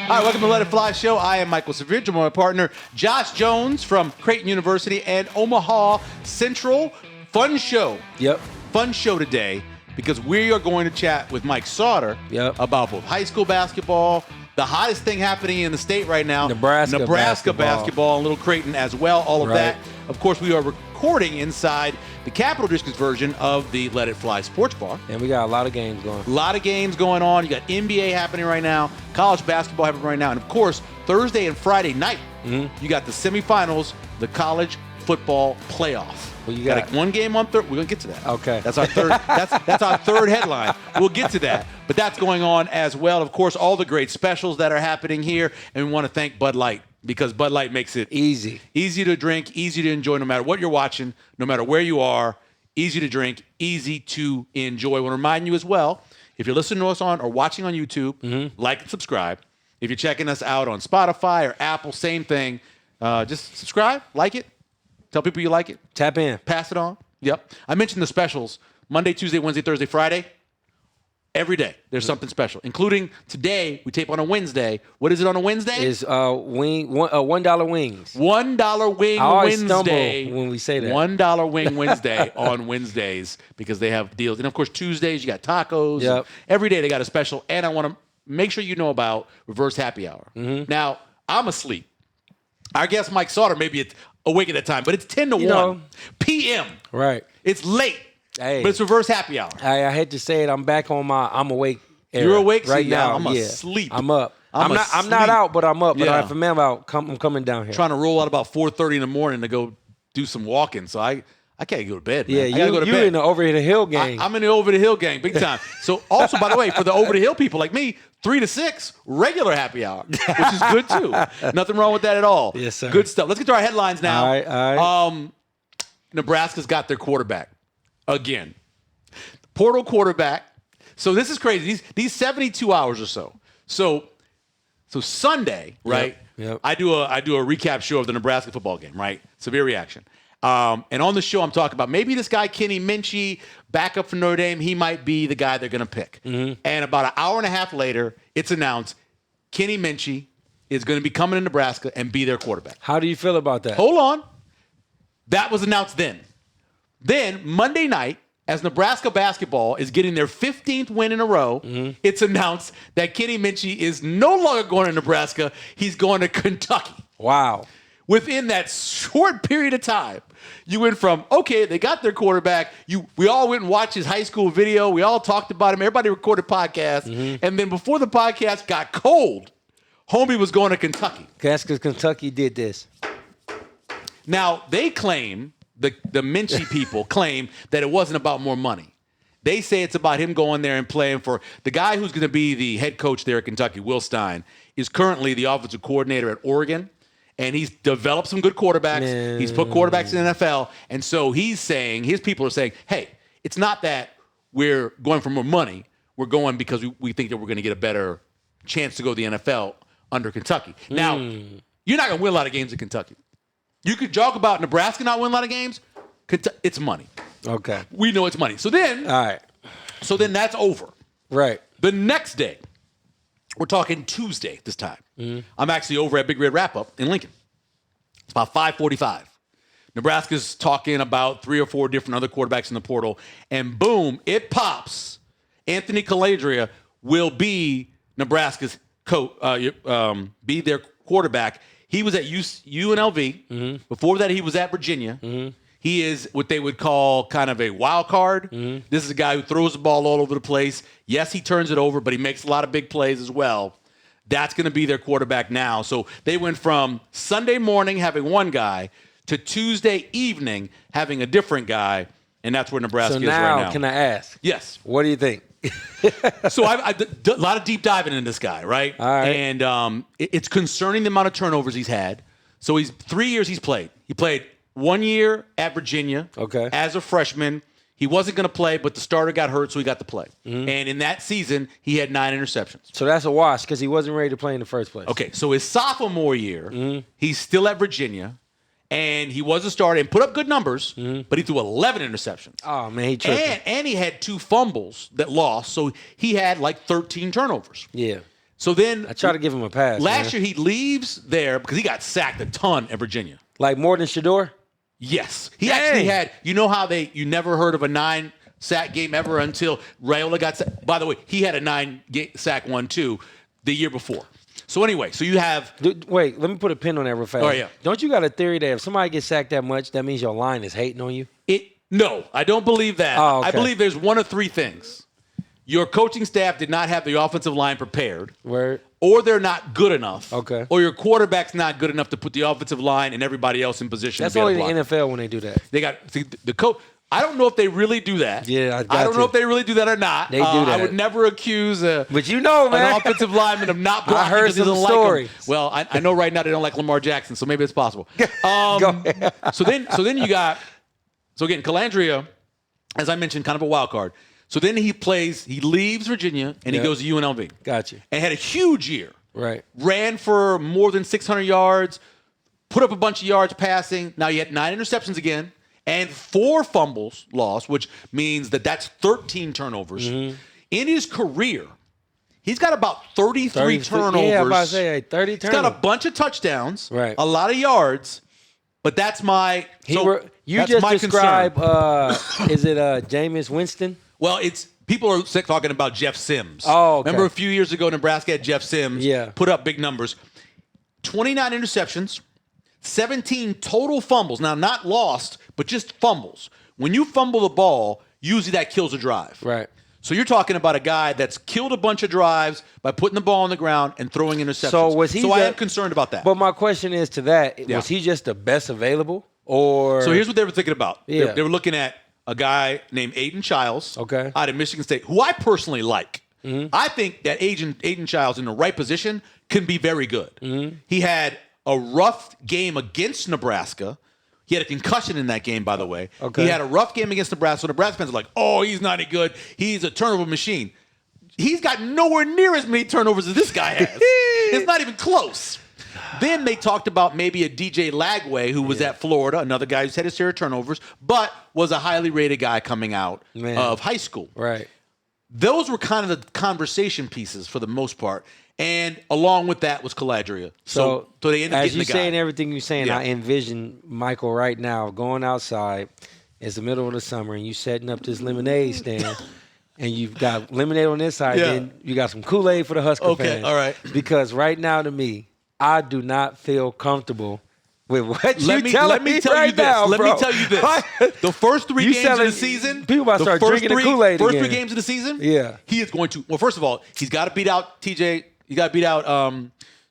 All right, welcome to Let It Fly Show. I am Michael Sautter, with my partner Josh Jones from Creighton University and Omaha Central. Fun show. Yep. Fun show today because we are going to chat with Mike Sautter about both high school basketball, the hottest thing happening in the state right now, Nebraska basketball, and Little Creighton as well, all of that. Of course, we are recording inside the Capital District's version of the Let It Fly Sports Bar. And we got a lot of games going. A lot of games going on. You got NBA happening right now, college basketball happening right now, and of course, Thursday and Friday night, you got the semifinals, the college football playoff. Well, you got one game on Thursday. We're gonna get to that. Okay, that's our third. that's our third headline. We'll get to that, but that's going on as well. Of course, all the great specials that are happening here, and we want to thank Bud Light because Bud Light makes it easy to drink, easy to enjoy, no matter what you're watching, no matter where you are. Easy to drink, easy to enjoy. I want to remind you as well, if you're listening to us on or watching on YouTube, like and subscribe. If you're checking us out on Spotify or Apple, same thing. Just subscribe, like it. Tell people you like it. Tap in. Pass it on. Yep. I mentioned the specials. Monday, Tuesday, Wednesday, Thursday, Friday. Every day there's something special, including today. We tape on a Wednesday. What is it on a Wednesday? It's $1 wings. $1 wing I always Wednesday. Stumble when we say that. $1 wing Wednesday on Wednesdays because they have deals. And of course, Tuesdays you got tacos. Yep. Every day they got a special. And I want to make sure you know about reverse happy hour. Now I'm asleep. Our guest Mike Sautter may be awake at that time, but it's 10 to 1 p.m. Right. It's late. Hey, but it's reverse happy hour. I hate to say it. I'm back on my I'm awake era. You're awake right now. I'm asleep. I'm up. I'm not out, but I'm up. But if I'm out, I'm coming down here. Trying to roll out about 4:30 in the morning to go do some walking. So I can't go to bed, man. Yeah, I gotta go to bed. in the over the hill gang. I'm in the over the hill gang, big time. So also, by the way, for the over the hill people like me, 3 to 6, regular happy hour, which is good too. Nothing wrong with that at all. Yes, sir. Good stuff. Let's get to our headlines now. All right. Nebraska's got their quarterback again. Portal quarterback. So this is crazy. These 72 hours or so. So Sunday, right? Yep. I do a recap show of the Nebraska football game, right? Severe reaction. And on the show, I'm talking about maybe this guy, Kenny Minchie, backup for Notre Dame, he might be the guy they're going to pick. And about an hour and a half later, it's announced Kenny Minchie is going to be coming to Nebraska and be their quarterback. How do you feel about that? Hold on. That was announced then. Then, Monday night, as Nebraska Basketball is getting their 15th win in a row, it's announced that Kenny Minchie is no longer going to Nebraska. He's going to Kentucky. Wow. Within that short period of time, you went from, okay, they got their quarterback. We all went and watched his high school video. We all talked about him. Everybody recorded podcasts. And then before the podcast got cold, homie was going to Kentucky. That's because Kentucky did this. Now, they claim, the Minchie people claim that it wasn't about more money. They say it's about him going there and playing for the guy who's going to be the head coach there at Kentucky, Will Stein, is currently the offensive coordinator at Oregon. And he's developed some good quarterbacks. Man. He's put quarterbacks in the NFL. And so he's saying, his people are saying, hey, it's not that we're going for more money. We're going because we think that we're going to get a better chance to go to the NFL under Kentucky. Now, you're not going to win a lot of games in Kentucky. You could joke about Nebraska not winning a lot of games. It's money. Okay. We know it's money. So then, all right. So then that's over. Right. The next day, we're talking Tuesday this time. I'm actually over at Big Red Wrap-Up in Lincoln. It's about 5:45. Nebraska's talking about 3 or 4 different other quarterbacks in the portal, and boom, it pops. Anthony Colandrea will be Nebraska's be their quarterback. He was at UNLV. Before that, he was at Virginia. He is what they would call kind of a wild card. This is a guy who throws the ball all over the place. Yes, he turns it over, but he makes a lot of big plays as well. That's going to be their quarterback now. So they went from Sunday morning having one guy to Tuesday evening having a different guy, and that's where Nebraska is right now. So now, can I ask? Yes. What do you think? So I a lot of deep diving into this guy, right? All right. And it's concerning the amount of turnovers he's had. So 3 years he's played. He played 1 year at Virginia as a freshman. He wasn't going to play, but the starter got hurt, so he got to play. And in that season, he had 9 interceptions. So that's a wash because he wasn't ready to play in the first place. Okay, so his sophomore year, he's still at Virginia, and he was a starter and put up good numbers, but he threw 11 interceptions. Oh, man, he tripped. And he had 2 fumbles that lost, so he had like 13 turnovers. Yeah. So then I try to give him a pass. Last year he leaves there because he got sacked a ton at Virginia. Like more than Shautter? Yes. He actually had, you know how you never heard of a 9-sack game ever until Raiola got sacked? By the way, he had a 9-sack one too the year before. So anyway, so you have... Wait, let me put a pin on that real fast. Oh, yeah. Don't you got a theory that if somebody gets sacked that much, that means your line is hating on you? No, I don't believe that. Oh, okay. I believe there's one of three things. Your coaching staff did not have the offensive line prepared. Word. Or they're not good enough. Okay. Or your quarterback's not good enough to put the offensive line and everybody else in position. That's to be only able to the block. NFL when they do that. They got the coach. I don't know if they really do that. Yeah, I don't know if they really do that or not. They do that. I would never accuse but you know, man, an offensive lineman of not blocking. I heard some stories. Like well, I know right now they don't like Lamar Jackson, so maybe it's possible. Go ahead. So then you got again Colandrea, as I mentioned, kind of a wild card. So then he leaves Virginia and he goes to UNLV. Gotcha. And had a huge year. Right. Ran for more than 600 yards, put up a bunch of yards passing. Now he had 9 interceptions again and 4 fumbles lost, which means that's 13 turnovers. Mm-hmm. In his career, he's got about 33 turnovers. Yeah, I'm about to say 30 turnovers. He's got a bunch of touchdowns, right. A lot of yards, but that's my You just described, is it Jameis Winston? Well, people are talking about Jeff Sims. Oh, okay. Remember a few years ago, Nebraska had Jeff Sims put up big numbers. 29 interceptions, 17 total fumbles. Now, not lost, but just fumbles. When you fumble the ball, usually that kills a drive. Right. So you're talking about a guy that's killed a bunch of drives by putting the ball on the ground and throwing interceptions. So I am concerned about that. But my question is to that, was he just the best available? Or So here's what they were thinking about. Yeah. They were looking at a guy named Aiden Childs out of Michigan State, who I personally like. Mm-hmm. I think that Aiden Childs in the right position can be very good. Mm-hmm. He had a rough game against Nebraska. He had a concussion in that game, by the way. Okay. He had a rough game against Nebraska. So Nebraska fans are like, oh, he's not any good. He's a turnover machine. He's got nowhere near as many turnovers as this guy has. It's not even close. Then they talked about maybe a DJ Lagway, who was at Florida, another guy who's had his share of turnovers, but was a highly rated guy coming out of high school. Right. Those were kind of the conversation pieces for the most part. And along with that was Colandrea. So they ended up getting the guy. As you're saying everything you're saying, I envision Michael right now going outside. It's the middle of the summer, and you setting up this lemonade stand. And you've got lemonade on this side, then you got some Kool-Aid for the Husker fans. Okay, all right. Because right now, to me, I do not feel comfortable with what you're telling me right now, Let bro. me tell you this. The first 3 games of the season, people about to start drinking the Kool-Aid First again. 3 games of the season, he is going to. Well, first of all, he's got to beat out TJ. You got to beat out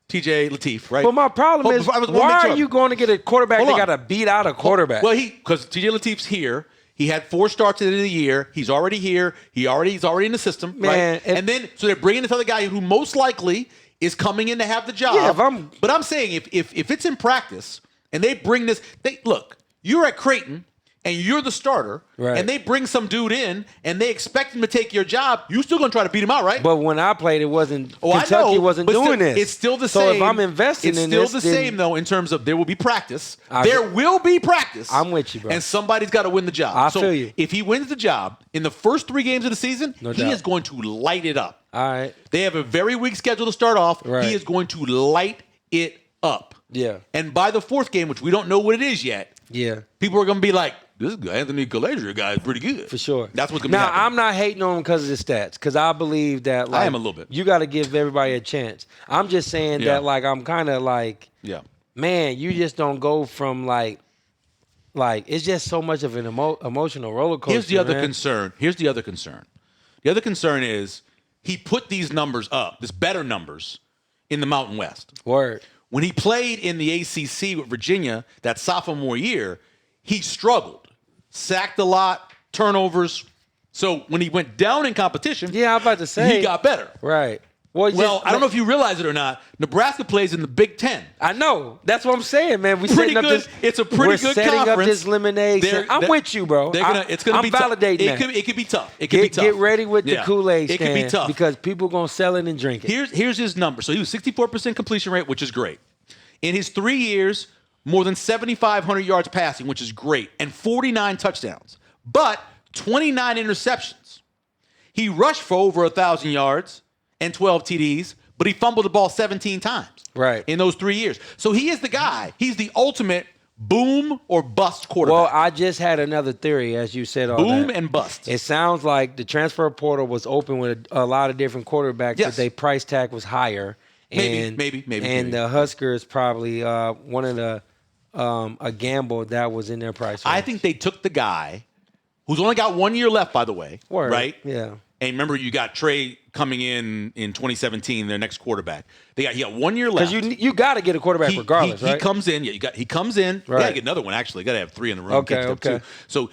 TJ Lateef, right? But my problem is, why are you going to get a quarterback that got to beat out a quarterback? Well, because TJ Lateef's here. He had 4 starts at the end of the year. He's already here. He's already in the system, right? And then so they're bringing this other guy who most likely is coming in to have the job. Yeah, but I'm saying if it's in practice and they bring this, look, you're at Creighton and you're the starter, and they bring some dude in and they expect him to take your job, you still gonna try to beat him out, right? But when I played, it wasn't. Kentucky wasn't doing this. It's still the same. So if I'm investing in this, it's still the same though in terms of there will be practice. There will be practice. I'm with you, bro. And somebody's got to win the job. I feel you. If he wins the job in the first 3 games of the season, he is going to light it up. All right. They have a very weak schedule to start off. Right. He is going to light it up. Yeah. And by the 4th game, which we don't know what it is yet, people are going to be like, this guy, Anthony Colandrea guy is pretty good. For sure. That's what's going to be happening. Now, I'm not hating on him because of his stats, because I believe that, I am a little bit. You got to give everybody a chance. I'm just saying that, I'm kind of like, man, you just don't go from, it's just so much of an emotional roller coaster. Here's the other concern. The other concern is he put these numbers up, this better numbers, in the Mountain West. Word. When he played in the ACC with Virginia that sophomore year, he struggled. Sacked a lot, turnovers. So when he went down in competition, I'm about to say, he got better. Right. Well, I don't know if you realize it or not. Nebraska plays in the Big Ten. I know. That's what I'm saying, man. It's a pretty good conference. We're setting up this lemonade. I'm with you, bro. It's going to be tough. I'm validating that. It could be tough. Get ready with the Kool-Aid stand. It could be tough. Because people going to sell it and drink it. Here's his number. So he was 64% completion rate, which is great. In his 3 years, more than 7,500 yards passing, which is great, and 49 touchdowns. But 29 interceptions. He rushed for over 1,000 yards and 12 TDs, but he fumbled the ball 17 times in those 3 years. So he is the guy. He's the ultimate boom or bust quarterback. Well, I just had another theory, as you said. Boom and bust. It sounds like the transfer portal was open with a lot of different quarterbacks, but their price tag was higher. Maybe. And the Huskers probably wanted a gamble that was in their price range. I think they took the guy who's only got 1 year left, by the way. Right? Yeah. And remember, you got Trey coming in 2017, their next quarterback. He got 1 year left. Because you got to get a quarterback regardless, right? He comes in. Yeah, he comes in. Right. You got to get another one, actually. You got to have 3 in the room. Okay. Too. So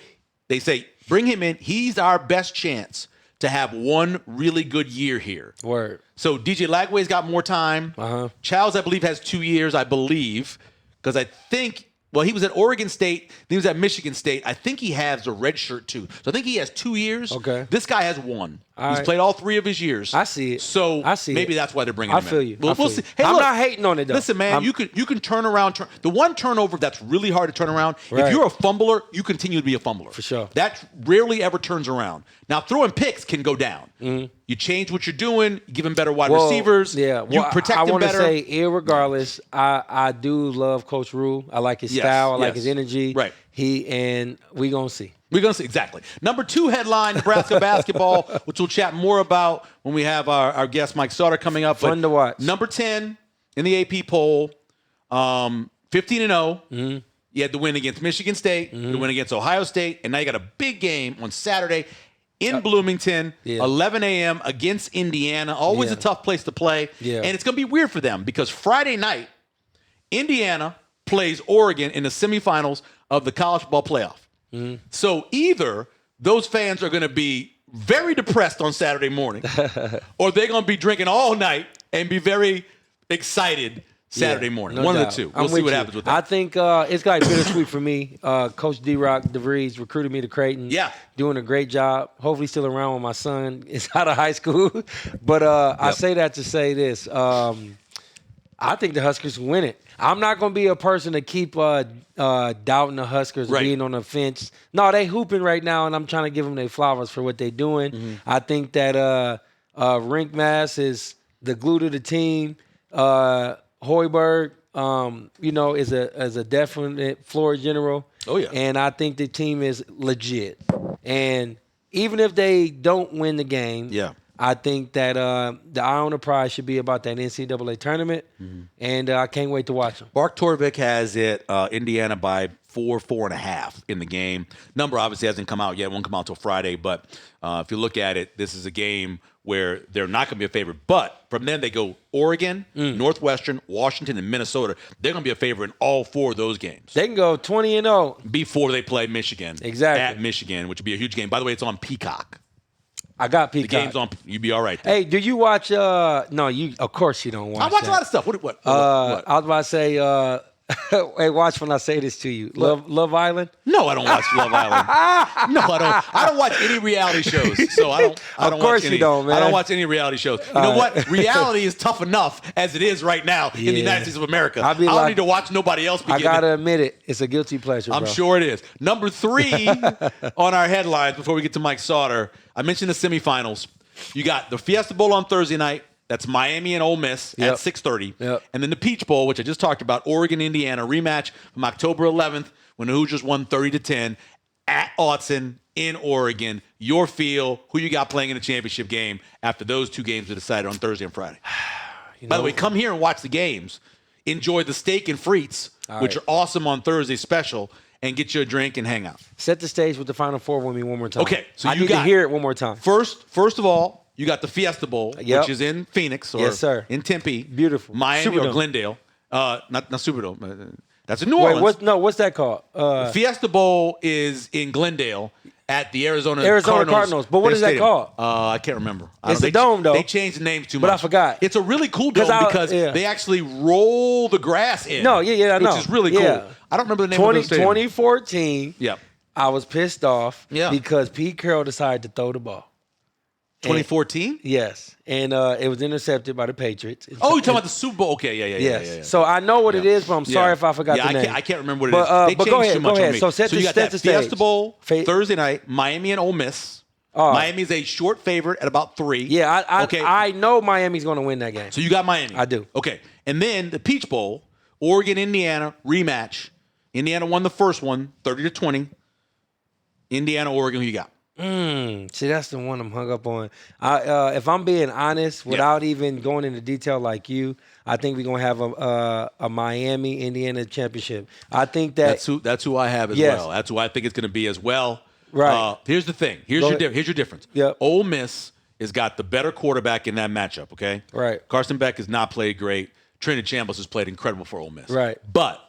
they say, bring him in. He's our best chance to have one really good year here. Word. So DJ Lagway's got more time. Childs, I believe, has 2 years, because I think, well, he was at Oregon State, then he was at Michigan State. I think he has a red shirt too. So I think he has 2 years. Okay. This guy has 1. He's played all 3 of his years. I see it. So maybe that's why they're bringing him in. I feel you. We'll see. Hey, I'm not hating on it, though. Listen, man, you can turn around. The one turnover that's really hard to turn around, if you're a fumbler, you continue to be a fumbler. For sure. That rarely ever turns around. Now, throwing picks can go down. You change what you're doing. You give him better wide receivers. Yeah. You protect him better. I want to say, irregardless, I do love Coach Rule. I like his style. I like his energy. Right. And we going to see. We're going to see. Exactly. Number 2 headline, Nebraska basketball, which we'll chat more about when we have our guest Mike Sautter coming up. Fun to watch. Number 10 in the AP poll, 15-0. You had the win against Michigan State, the win against Ohio State, and now you got a big game on Saturday in Bloomington, 11 a.m. against Indiana. Always a tough place to play. And it's going to be weird for them because Friday night, Indiana plays Oregon in the semifinals of the college football playoff. So either those fans are going to be very depressed on Saturday morning, or they're going to be drinking all night and be very excited Saturday morning. One of the two. We'll see what happens with that. I think it's got bittersweet for me. Coach D-Rock DeVries recruited me to Creighton. Yeah. Doing a great job. Hopefully still around when my son is out of high school. But I say that to say this. I think the Huskers will win it. I'm not going to be a person to keep doubting the Huskers, being on the fence. No, they hooping right now, and I'm trying to give them their flowers for what they're doing. I think that Rienk Mast is the glue to the team. Hoiberg, is a definite floor general. Oh, yeah. And I think the team is legit. And even if they don't win the game, I think that the eye on the prize should be about that NCAA tournament, and I can't wait to watch them. Mark Torvik has it Indiana by 4.5 in the game. Number obviously hasn't come out yet. It won't come out till Friday. But if you look at it, this is a game where they're not going to be a favorite. But from then they go Oregon, Northwestern, Washington, and Minnesota. They're going to be a favorite in all 4 of those games. They can go 20-0 before they play Michigan. Exactly. At Michigan, which would be a huge game. By the way, it's on Peacock. I got Peacock. The game's on. You'd be all right there. Hey, do you watch? No, you. Of course you don't watch. I watch that. a lot of stuff. What? I was about to say. Hey, watch when I say this to you. Love Island? No, I don't watch Love Island. No, I don't. I don't watch any reality shows. So I don't. Of course you don't, man. I don't watch any reality shows. You know what? Reality is tough enough as it is right now in the United States of America. I don't need to watch nobody else. I gotta admit it. It's a guilty pleasure. I'm sure it is. Number 3 on our headlines before we get to Mike Sautter. I mentioned the semifinals. You got the Fiesta Bowl on Thursday night. That's Miami and Ole Miss at 6:30. And then the Peach Bowl, which I just talked about, Oregon, Indiana, rematch from October 11th when the Hoosiers won 30-10 at Autzen in Oregon. Your feel, who you got playing in the championship game after those 2 games are decided on Thursday and Friday. By the way, come here and watch the games. Enjoy the steak and frites, which are awesome on Thursday special, and get you a drink and hang out. Set the stage with the Final Four with me one more time. Okay, so I need to hear it one more time. First of all, you got the Fiesta Bowl, which is in Phoenix or in Tempe. Beautiful. Miami Superdome. or Glendale. Not Superdome. That's in New Orleans. What's that called? Fiesta Bowl is in Glendale at the Arizona Cardinals. But what is that called? I can't remember. It's a dome, though. They changed the names too much. But I forgot. It's a really cool dome because they actually roll the grass in. No, I know. Which is really cool. I don't remember the name of the stadium. 2014, Yep. I was pissed off because Pete Carroll decided to throw the ball. 2014? Yes. And it was intercepted by the Patriots. Oh, you're talking about the Super Bowl? Okay, yeah. So I know what it is, but I'm sorry if I forgot the name. I can't remember what it is. They changed too much on me. So set you got the that stage. Fiesta Bowl Thursday night, Miami and Ole Miss. Miami's a short favorite at about 3. Yeah, I know Miami's going to win that game. So you got Miami. I do. Okay. And then the Peach Bowl, Oregon, Indiana, rematch. Indiana won the first one, 30-20. Indiana, Oregon, who you got? See, that's the one I'm hung up on. If I'm being honest, without even going into detail like you, I think we're going to have a Miami, Indiana championship. I think that's who I have as well. That's who I think it's going to be as well. Right. Here's the thing. Here's your difference. Yep. Ole Miss has got the better quarterback in that matchup, okay? Right. Carson Beck has not played great. Trinity Chambliss has played incredible for Ole Miss. Right. But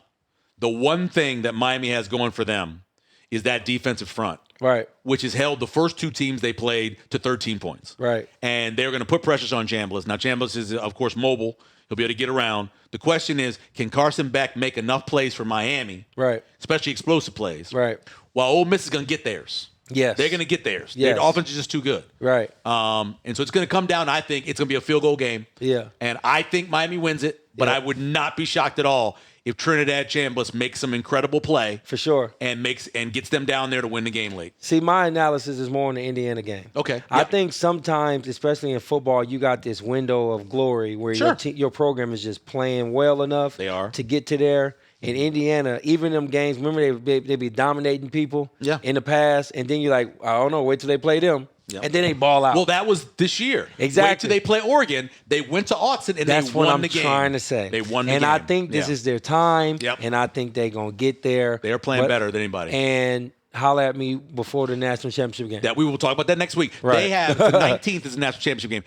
the one thing that Miami has going for them is that defensive front. Right. Which has held the first 2 teams they played to 13 points. Right. And they're going to put pressures on Chambliss. Now, Chambliss is, of course, mobile. He'll be able to get around. The question is, can Carson Beck make enough plays for Miami? Right. Especially explosive plays. Right. While Ole Miss is going to get theirs. Yes. They're going to get theirs. Yes. Their offense is just too good. Right. And so it's going to come down, I think, it's going to be a field goal game. Yeah. And I think Miami wins it, but I would not be shocked at all if Trinidad Chambliss makes some incredible play. For sure. And gets them down there to win the game late. See, my analysis is more on the Indiana game. Okay. I think sometimes, especially in football, you got this window of glory where your program is just playing well enough to get to there. In Indiana, even them games, remember they be dominating people in the past, and then you're like, I don't know, wait till they play them. Yep. And then they ball out. Well, that was this year. Exactly. Wait till they play Oregon. They went to Autzen and they won the game. That's what I'm trying to say. They won the game. And I think this is their time. Yep. And I think they're going to get there. They're playing better than anybody. And holler at me before the national championship game. That we will talk about that next week. Right. They have the 19th is the national championship game.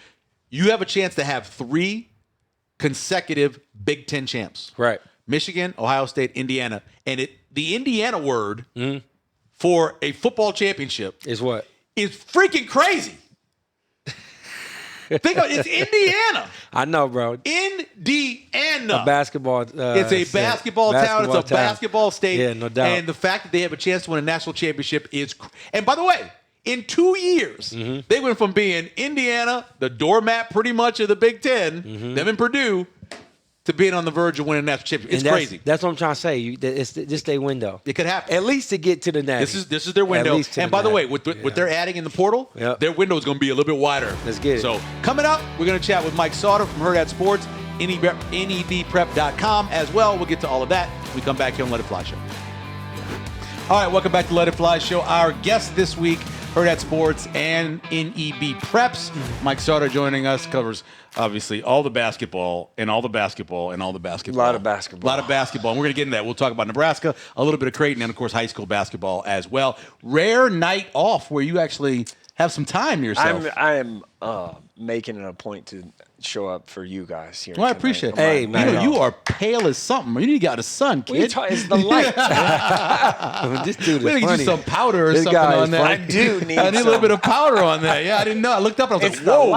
You have a chance to have 3 consecutive Big Ten champs. Right. Michigan, Ohio State, Indiana. And the Indiana word for a football championship is what? Is freaking crazy. Think of it. It's Indiana. I know, bro. Indiana. A basketball. It's a basketball town. It's a basketball state. Yeah, no doubt. And the fact that they have a chance to win a national championship is. And by the way, in 2 years, they went from being Indiana, the doormat pretty much of the Big Ten, them in Purdue, to being on the verge of winning a national championship. It's crazy. That's what I'm trying to say. It's just their window. It could happen. At least to get to the national. This is their window. And by the way, what they're adding in the portal, their window is going to be a little bit wider. Let's get it. So coming up, we're going to chat with Mike Sautter from Herd at Sports, NEBprep.com as well. We'll get to all of that when we come back here on Let It Fly Show. All right, welcome back to Let It Fly Show. Our guest this week, Herd at Sports and NEB Preps. Mike Sautter joining us, covers obviously all the basketball and all the basketball and all the basketball. A lot of basketball. A lot of basketball. And we're going to get into that. We'll talk about Nebraska, a little bit of Creighton, and, of course, high school basketball as well. Rare night off where you actually have some time to yourself. I am making it a point to show up for you guys here. Well, I appreciate it. Hey, man. You are pale as something. You need to get out of the sun, kid. It's the light. This dude We is need to funny. get some powder or This something guy on is that. funny. I do need I need a little bit of powder on that. Yeah, I didn't know. I looked up and I was It's like, whoa. the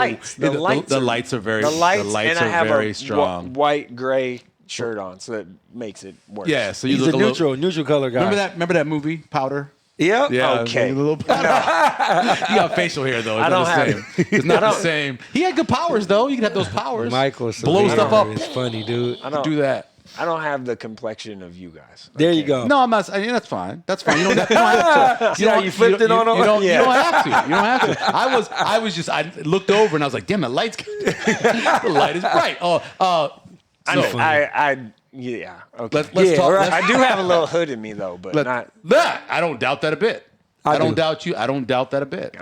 lights. The lights are very and I have very a strong. white, gray shirt on, so that makes it worse. Yeah, so you He's look a neutral color guy. Remember that movie, Powder? Yep. Yeah. Okay. A little powder. You got facial hair though. It's I not don't the have same. It's not the same. He had good powers though. You can have those powers. Michael's blow stuff up. It's funny, dude. Do that. I don't have the complexion of you guys. There you go. No, I'm not. That's fine. That's fine. You don't have to. See how you flipped it on him? You don't have to. You don't have to. I looked over and I was like, damn, the the light is bright. Yeah. Okay. Let's talk. right. I do have a little hood in me though, but not. I don't doubt that a bit. I don't doubt you. I don't doubt that a bit.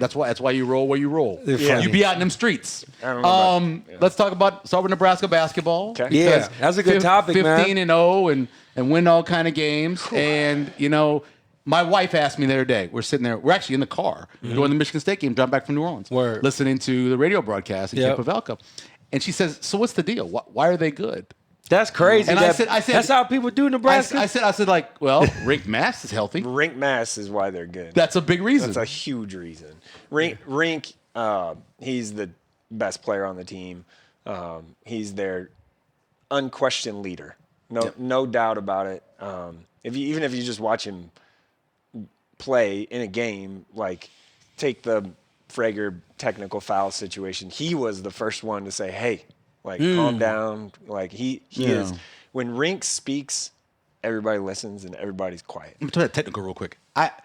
That's why you roll where you roll. Yeah. You be out in them streets. I don't know Let's start with Nebraska basketball. Okay. Yeah, that's a good topic, man. 15-0 and win all kind of games. And my wife asked me the other day. We're sitting there. We're actually in the car doing the Michigan State game, driving back from New Orleans, listening to the radio broadcast in Pavelka. And she says, "So what's the deal? Why are they good?" That's crazy. And I said, that's how people do Nebraska. I said, well, Rienk Mast is healthy. Rienk Mast is why they're good. That's a big reason. That's a huge reason. Rienk, he's the best player on the team. He's their unquestioned leader. No doubt about it. Even if you just watch him play in a game, like take the Frager technical foul situation, he was the first one to say, hey, calm down. Like he is. When Rienk speaks, everybody listens and everybody's quiet. I'm going to talk that technical real quick.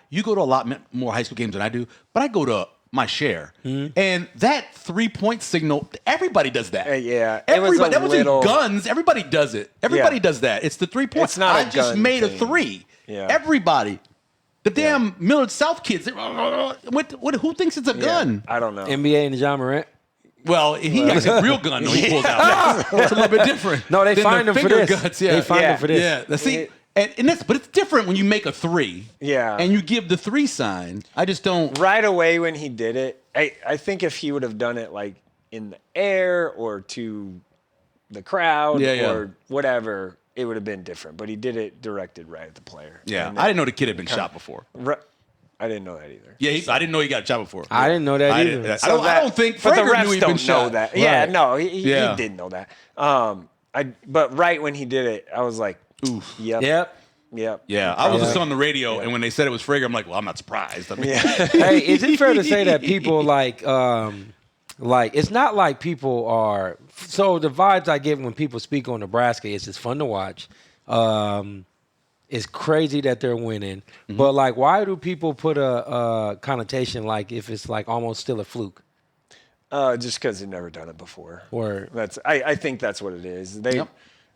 you go to a lot more high school games than I do, but I go to my share. And that 3-point signal, everybody does that. Yeah. Everybody. That was in guns. Everybody does it. Everybody does that. It's the 3 points. It's not I just made thing. a 3. Yeah. Everybody. The damn Millard South kids. Who thinks it's a gun? I don't know. NBA and John Morant. Well, he has a real gun when he pulls out. It's a little bit different. No, they find him for this. Guns. Yeah. They find him for this. Yeah. See, but it's different when you make a 3. Yeah. And you give the 3 sign. I just don't. Right away when he did it, I think if he would have done it like in the air or to the crowd or whatever, it would have been different. But he did it directed right at the player. Yeah. I didn't know the kid had been shot before. I didn't know that either. Yeah, I didn't know he got shot before. I didn't know that either. I don't think but the Frager refs knew he'd don't been know shot. that. Yeah, Right. no, he did know that. But right when he did it, I was like, oof. Yep. Yeah, I was just on the radio, and when they said it was Frager, I'm like, well, I'm not surprised. I mean, Hey, is it fair to say that people like it's not like people are – so the vibes I get when people speak on Nebraska is it's fun to watch. It's crazy that they're winning. But, like, why do people put a connotation like if it's, like, almost still a fluke? Just because they've never done it before. Or I think that's what it is.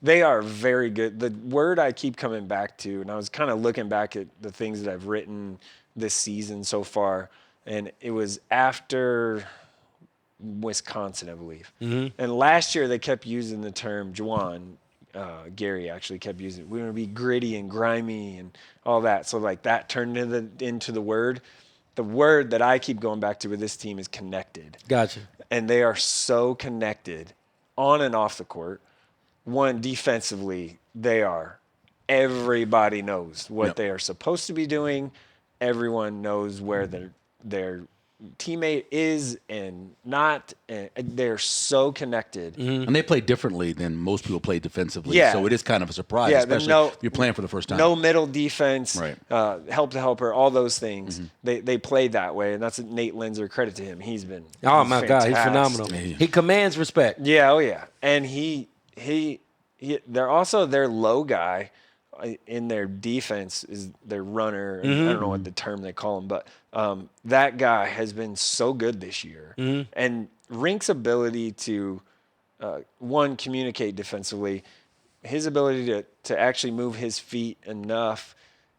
They are very good. The word I keep coming back to, and I was kind of looking back at the things that I've written this season so far, and it was after Wisconsin, I believe. And last year they kept using the term, Juwan, Gary actually kept using it. We're going to be gritty and grimy and all that. So like that turned into the word. The word that I keep going back to with this team is connected. Gotcha. And they are so connected on and off the court. One, defensively, they are. Everybody knows what they are supposed to be doing. Everyone knows where their teammate is and not. And they're so connected. and they play differently than most people play defensively. Yeah. So it is kind of a surprise, especially if you're playing for the first time. No middle defense, Right. Help to helper, all those things. They play that way, and that's Nate Linzer. Credit to him. He's God, he's fantastic. phenomenal. He commands respect. Yeah, oh yeah, and they're also their low guy in their defense is their runner. I don't know what the term they call him, but that guy has been so good this year. And Rienk's ability to communicate defensively, his ability to actually move his feet enough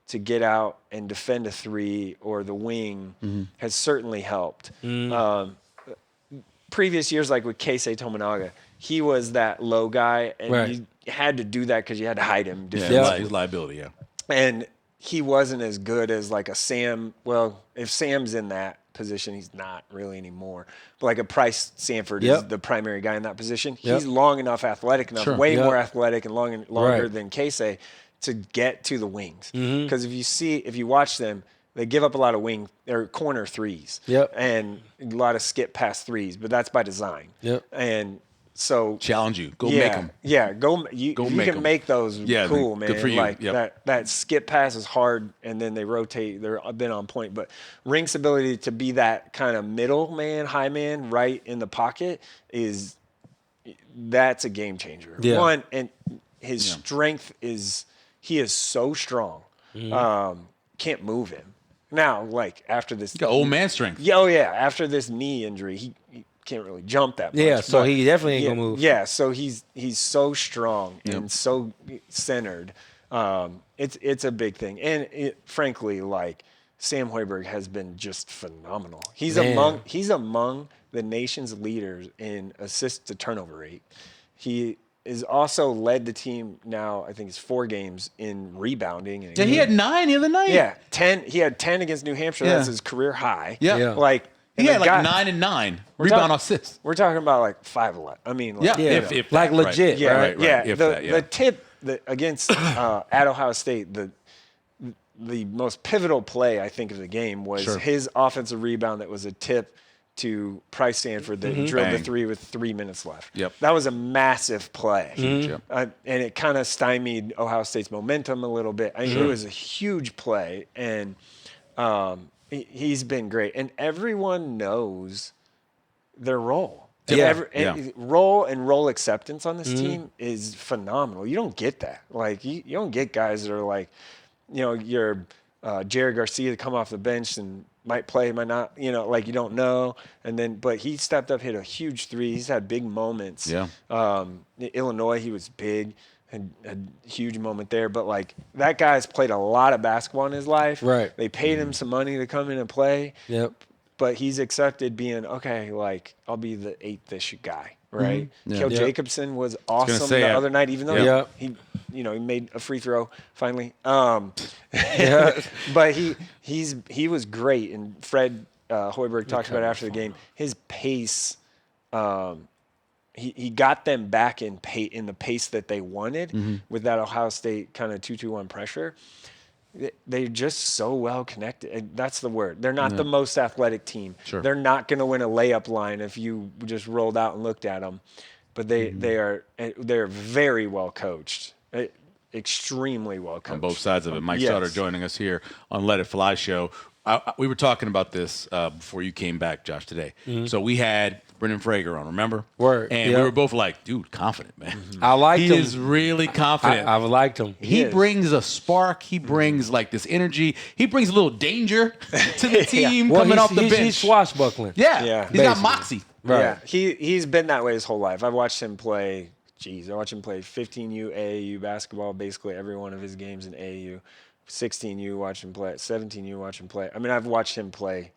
to get out and defend a 3 or the wing has certainly helped. Previous years, like with Keisei Tominaga, he was that low guy, and you had to do that because you had to hide him. His liability, And he wasn't as good as like a Sam. Well, if Sam's in that position, he's not really anymore. But like a Price Sanford is the primary guy in that position. He's long enough, athletic enough, way more athletic and longer than Keisei to get to the wings. Because if you watch them, they give up a lot of wing or corner threes. And a lot of skip past threes, but that's by design. And so challenge you. Go make them. Yeah, you can make those cool, man. Good for you. Like that skip pass is hard, and then they rotate. They've been on point. But Rienk's ability to be that kind of middle man, high man, right in the pocket that's a game changer. One, and his strength he is so strong. Can't move him. Now, like after this, you got old man strength. After this knee injury, he can't really jump that much. So he definitely ain't gonna move. Yeah, so he's so strong and so centered. It's a big thing, and frankly, like Sam Hoiberg has been just phenomenal. He's among the nation's leaders in assist to turnover rate. He is also led the team now. I think it's 4 games in rebounding. And he had 9 the other night. Yeah, 10. He had 10 against New Hampshire. That's his career high. Like. He had like 9 and 9 rebound assists. We're talking about like 5'11". I mean, if like legit. Right. The tip against at Ohio State, the most pivotal play I think of the game was his offensive rebound that was a tip to Price Sanford that drilled the 3 with 3 minutes left. That was a massive play. And it kind of stymied Ohio State's momentum a little bit. I mean, it was a huge play, and he's been great. And everyone knows their role. Role and role acceptance on this team is phenomenal. You don't get that. Like, you don't get guys that are like, your Jared Garcia to come off the bench and might play, might not, you don't know. And then, but he stepped up, hit a huge three. He's had big moments. Yeah. Illinois, he was big, had a huge moment there. But that guy's played a lot of basketball in his life. Right. They paid him some money to come in and play. Yep. But he's accepted being, okay, I'll be the 8th guy, right? Yeah. Kel Yep. Jacobson was awesome the other night, even though he made a free throw finally. But he was great. And Fred Hoiberg talked about it after the game. His pace, he got them back in the pace that they wanted with that Ohio State kind of 2-2-1 pressure. They're just so well connected. That's the word. They're not the most athletic team. Sure. They're not going to win a layup line if you just rolled out and looked at them. But they're very well coached, extremely well coached on both sides of it. Mike Sautter joining us here on Let It Fly show. We were talking about this before you came back, Josh, today. So we had Braden Frager on, remember? Word. And we were both like, dude, confident, man. I liked him. He is really confident. I've liked him. He brings a spark. He brings this energy. He brings a little danger to the team coming off the bench. He's swashbuckling. Yeah. He's got moxie. Right. Yeah, he's been that way his whole life. I've watched him play. I watched him play 15U AAU basketball, basically every one of his games in AAU. 16U, watch him play. 17U, watch him play. I mean, I've watched him play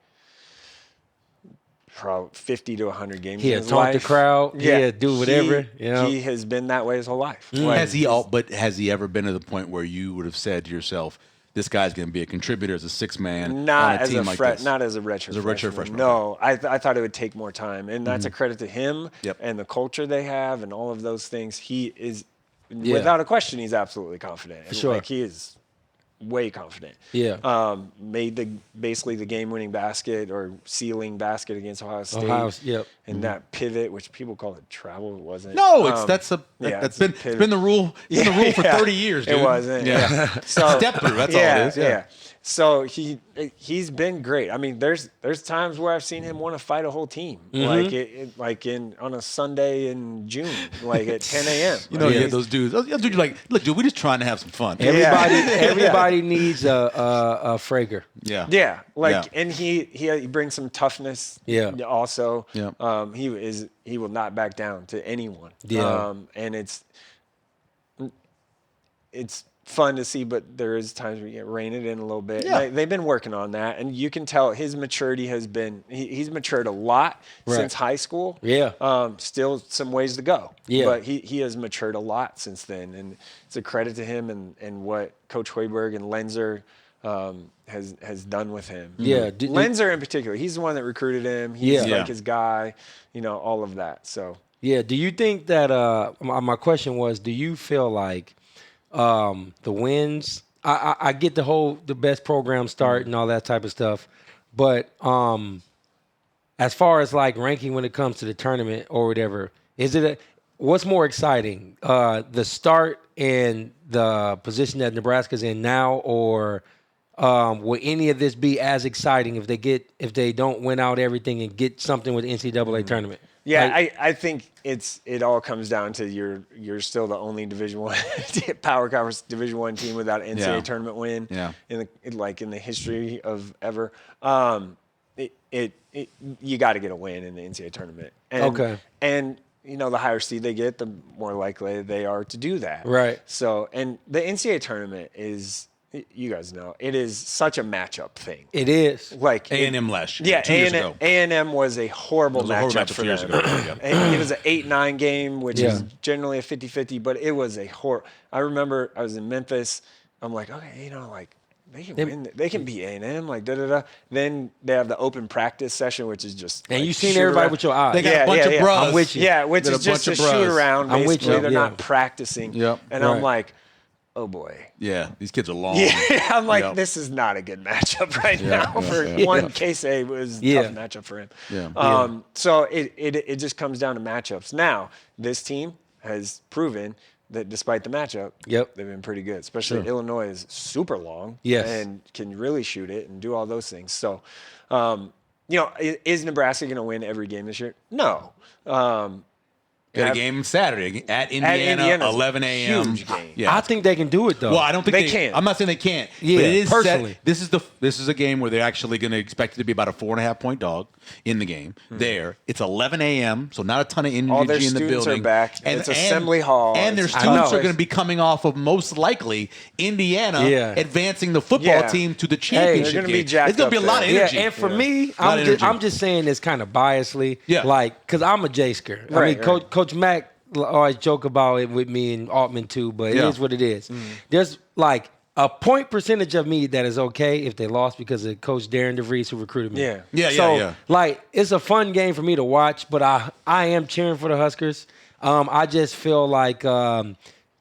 probably 50 to 100 games in his taunt life. the crowd. Yeah, do whatever. He has been that way his whole life. Has he ever been to the point where you would have said to yourself, this guy's going to be a contributor as a six-man on a team like this? Not as a redshirt freshman. No, I thought it would take more time, and that's a credit to him and the culture they have and all of those things. He is, without a question, he's absolutely confident. Sure. He is way confident. Yeah. Made basically the game-winning basket or ceiling basket against Ohio State. And that pivot, which people call it travel, it wasn't. No, that's been the rule. It's been the rule for 30 years, dude. It wasn't. Yeah. So step through. That's all it is. Yeah. So he's been great. I mean, there's times where I've seen him want to fight a whole team, on a Sunday in June, at 10 a.m. You know, those dudes. Those dudes are like, look, dude, we're just trying to have some fun. Everybody needs a Frager. Yeah. And he brings some toughness. Yeah. Also. Yeah. He will not back down to anyone. Yeah. And it's fun to see, but there is times where you rein it in a little bit. Yeah. They've been working on that, and you can tell his maturity has been. He's matured a lot since high school. Yeah. Still some ways to go. Yeah. But he has matured a lot since then, and it's a credit to him and what Coach Hoiberg and Lenzer has done with him. Yeah. Lenzer in particular, he's the one that recruited him. He's his guy. All of that. So. Yeah. Do you think that? My question was, do you feel like the wins? I get the best program start and all that type of stuff, but as far as ranking when it comes to the tournament or whatever, what's more exciting, the start and the position that Nebraska's in now, or will any of this be as exciting if they don't win out everything and get something with the NCAA tournament? Yeah, I think it all comes down to you're still the only Division I Power Conference Division I team without an NCAA tournament win. Yeah. In the history of ever. You got to get a win in the NCAA tournament. And the higher seed they get, the more likely they are to do that. Right. So, and the NCAA tournament is, you guys know, it is such a matchup thing. It is. A&M last year. Yeah, 2 years ago. A&M was a horrible matchup for 2 years them. ago. It was an 8-9 game, which is generally a 50-50, but it was I remember I was in Memphis. I'm like, okay, they can win. They can beat A&M, da-da-da. Then they have the open practice session, which is just and you've seen everybody around. With your eyes. They got a bunch of bros. I'm with you. Yeah, which is just a shoot around. I'm with you. They're not practicing. Yep. And I'm like, oh boy. Yeah, these kids are long. Yeah, I'm like, this is not a good matchup right now. One case A was a tough matchup for him. Yeah. So it just comes down to matchups. Now, this team has proven that despite the matchup, they've been pretty good. Especially Illinois is super long and can really shoot it and do all those things. So, is Nebraska going to win every game this year? No. Got a game Saturday at Indiana, 11 a.m. Huge game. Yeah. I think they can do it though. Well, I don't think They can. I'm not saying they can't. Yeah, but it is personally. This is a game where they're actually going to expect it to be about a 4.5 point dog in the game. There, it's 11 a.m. So not a ton of energy All their in the students building. are back. It's assembly hall. and their It's students tough. are going to be coming off of most likely Indiana advancing the football Yeah. team to the championship. they're gonna be game. jacked It's going to up be a lot of there. energy. Yeah, and for me, A lot of energy. I'm just saying this kind of biasly. Yeah. Like, because I'm a J-sker. I Right, mean, right. Coach Mack always joke about it with me and Altman too, but Yeah. it is what it is. There's like a point percentage of me that is okay if they lost because of Coach Darren DeVries who recruited me. Yeah. Yeah. Like, it's a fun game for me to watch, but I am cheering for the Huskers. I just feel like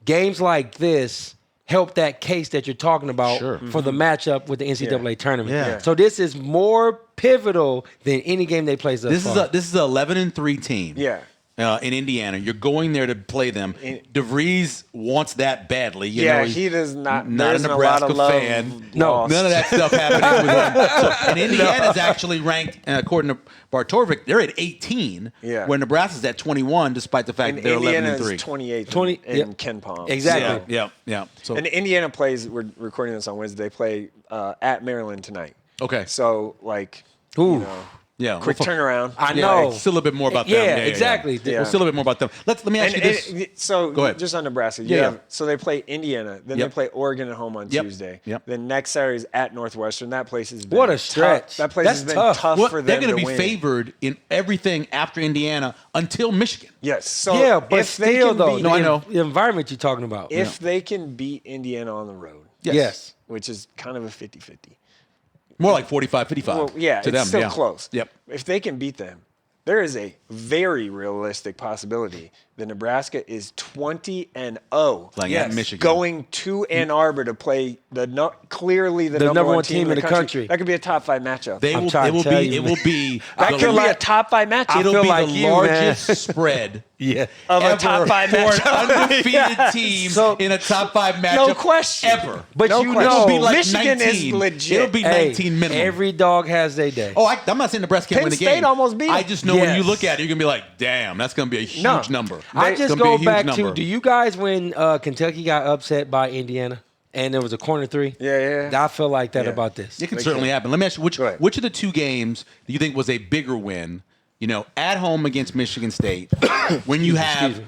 games like this help that case that you're talking about for the matchup with the NCAA tournament. Yeah. So this is more pivotal than any game they play thus far. This is an 11-3 team. Yeah. In Indiana, you're going there to play them. DeVries wants that badly. You know, He does not. Not There a isn't Nebraska a lot of love fan. lost. None of that stuff happening with him. So, and Indiana's actually ranked, according to Bartovic, they're at 18, where Nebraska's at 21, despite the fact that they're Indiana 11-3. is 28 20 in Ken Palm. Exactly. So- Yeah. So And Indiana plays. We're recording this on Wednesday. They play at Maryland tonight. okay. So like, Ooh. you know, Yeah. quick turnaround. I know. Still a little bit more about them. Yeah, exactly. Yeah. We'll still a little bit more about them. Let me ask you this. So Go ahead. just on Nebraska, Yeah. so they play Indiana, then they play Oregon at home on Tuesday. Yep. Then next Saturday's at Northwestern. That place has been What a tough. stretch. That place That's has been tough. tough Well, for them. they're going to be win. favored in everything after Indiana until Michigan. Yes. So Yeah, but if they still, can though, beat, No, I know. the environment you're talking about. if they can beat Indiana on the road, Yes. which is kind of a 50-50. More like 45-55. Well, yeah, to it's them. still yeah. close. Yep. If they can beat them, there is a very realistic possibility that Nebraska is 20-0. Playing at Michigan. Going to Ann Arbor to play clearly the number one team in the country. That could be a top 5 matchup. It will be that the could be a top 5 matchup. It'll feel be like the you, man. largest spread Yeah. Of a ever top 5 for an matchup. undefeated team So- in a top 5 matchup. No question. Ever. But No you question. know, It'll be like Michigan 19. is legit. It'll be 19 minimum. Every dog has their day. Oh, I'm not saying Nebraska can't Penn win the State game. almost beat them. I just know when you Yes. look at it, you're gonna be like, "Damn, that's gonna be a huge No. number." I It's just gonna be a go huge back number. to, do you guys, when Kentucky got upset by Indiana and there was a corner 3? Yeah. I feel like that Yeah. about this. It can They certainly can. happen. Let me ask you, Go ahead. which of the two games do you think was a bigger win? At home against Michigan State, when you have,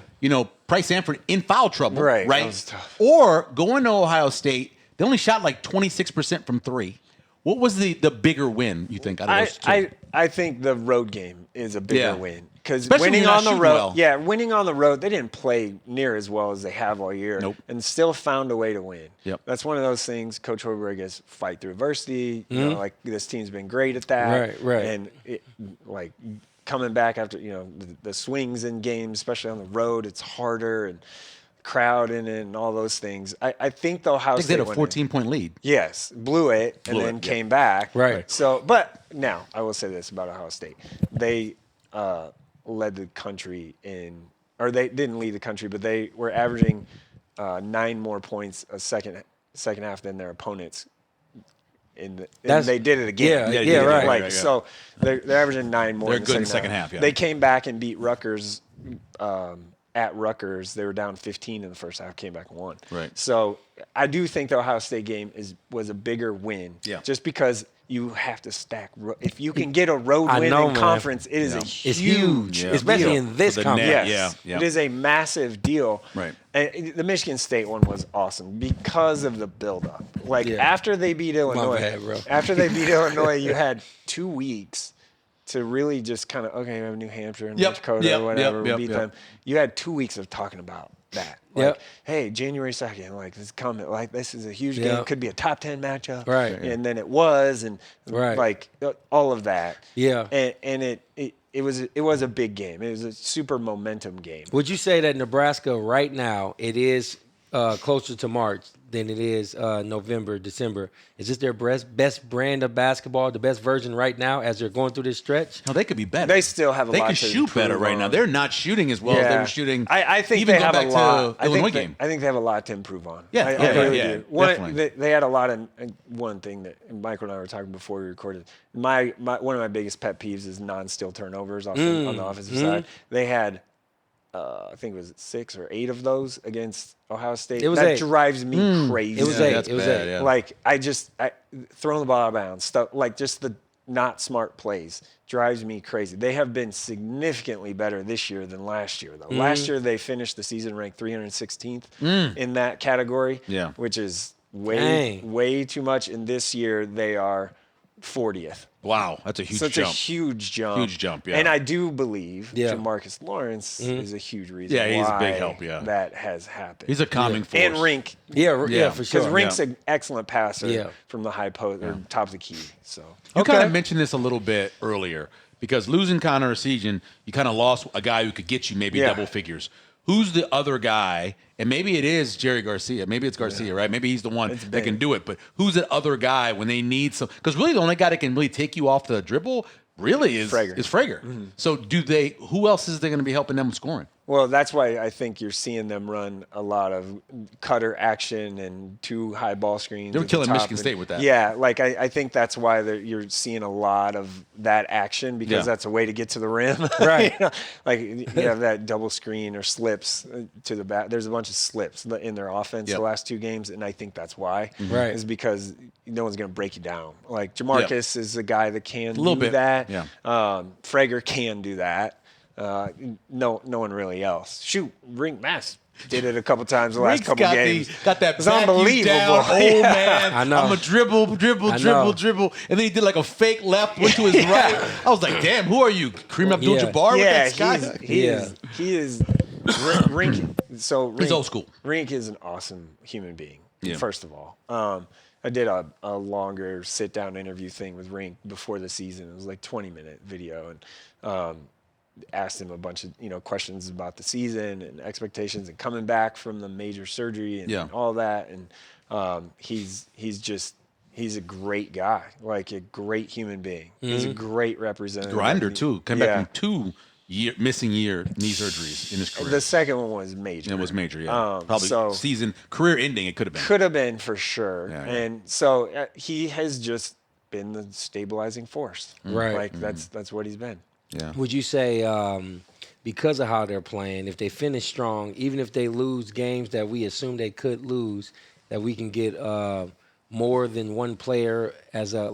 Price Sanford in foul trouble, Right, that was tough. Or going to Ohio State, they only shot like 26% from 3. What was the bigger win, you think, out of those two? I think the road game is a bigger Yeah. win because Especially when winning you're not on the shooting road, well. winning on the road, they didn't play near as well as they have all year, Nope. and still found a way to win. Yep. That's one of those things. Coach Rodriguez fight through adversity. Like this team's been great at that. Right. And like coming back after the swings in games, especially on the road, it's harder and crowd in it and all those things. I think the Ohio I think they State had a went in. 14-point lead. Yes, blew it and Blew then it, came back. Right. So, but now I will say this about Ohio State: they led the country or they didn't lead the country, but they were averaging 9 more points a second half than their opponents. And they did it again. Yeah, right. Like, right. So they're averaging 9 more. They're in the good in second second half, yeah. They came back and beat Rutgers. At Rutgers, they were down 15 in the first half, came back and won. Right. So I do think the Ohio State game was a bigger win. Yeah. Just because you have to stack. If you can get a road I win know, in man. conference, it is a It's huge, huge, especially deal. in this For the conference. net. Yes, Yeah. it is a massive deal. Right. And the Michigan State one was awesome because of the buildup. Like Yeah. after they beat Illinois, bad, bro. after they beat Illinois, you had 2 weeks to really just kind of, okay, we have New Hampshire and North Dakota or whatever, we beat them. You had 2 weeks of talking about that. Like, Yep. hey, January 2nd, like this is coming, like this is a huge game. Yep. Could be a top 10 matchup. Right. And then it was, and Right. like all of that. Yeah. And it was a big game. It was a super momentum game. Would you say that Nebraska right now, it is closer to March than it is November, December? Is this their best brand of basketball, the best version right now as they're going through this stretch? No, they could be better. They still have a They lot could to shoot better improve right now. on. They're not shooting as well as they were shooting. I think even they go have back a lot. to Illinois game. I think they have a lot to improve on. Yeah, I yeah, really yeah, do. One, definitely. they had a lot of one thing that Michael and I were talking before we recorded. One of my biggest pet peeves is non-steal turnovers on the offensive side. They had I think it was 6 or 8 of those against Ohio State. It was that 8. drives me crazy. It was Yeah, 8. that's It was bad, 8. yeah. Like throwing the ball out of bounds, stuff like just the not smart plays drives me crazy. They have been significantly better this year than last year, though. Last year they finished the season ranked 316th in that category, Yeah. which is way too much. And this year they are 40th. Wow, that's a huge So it's jump. a huge jump. Huge jump, yeah. And I do believe Yeah. Jamarcus Lawrence is a huge reason Yeah, he's a why big help, yeah. that has happened. He's a calming force. And Rienk. Yeah, for sure. Because Rink's an excellent passer Yeah. from the high post or top of the key. So You kind of mentioned this a little bit earlier because losing Connor Essegian, you kind of lost a guy who could get you maybe double figures. Who's the other guy? And maybe it is Jerry Garcia. Maybe it's Garcia, right? Maybe he's the one that can do it. But who's the other guy when they need some? Because really the only guy that can really take you off the dribble really is Frager. So who else is they going to be helping them with scoring? Well, that's why I think you're seeing them run a lot of cutter action and 2 high ball screens. They were killing Michigan State with that. Yeah, like I think that's why you're seeing a lot of that action because that's a way to get to the rim. Right. Like you have that double screen or slips to the back. There's a bunch of slips in their offense the last 2 games, and I think that's why. Right. Is because no one's going to break you down. Like Jamarcus is a guy that can do bit. that. Yeah. Frager can do that. No one really else. Shoot, Rienk Mast did it a couple times the last couple games. Got that It's back you unbelievable. down, old man. I know. I'm a dribble, and then he did like a fake left, went to his right. I was like, damn, who are you, Kareem Abdul-Jabbar with that guy? he is Rienk. So He's old school. Rienk is an awesome human being. Yeah. First of all, I did a longer sit down interview thing with Rienk before the season. It was like 20-minute video and. Asked him a bunch of questions about the season and expectations and coming back from the major surgery and all that, and he's a great guy, like a great human being. He's a great representative. Grinder too. Came back from 2 missing knee surgeries in his career. The second one was major. It was major, yeah. Probably season career ending. It could have been. Could have been for sure. Yeah. And so he has just been the stabilizing force. Right. Like that's what he's been. Yeah. Would you say because of how they're playing, if they finish strong, even if they lose games that we assume they could lose, that we can get more than one player as a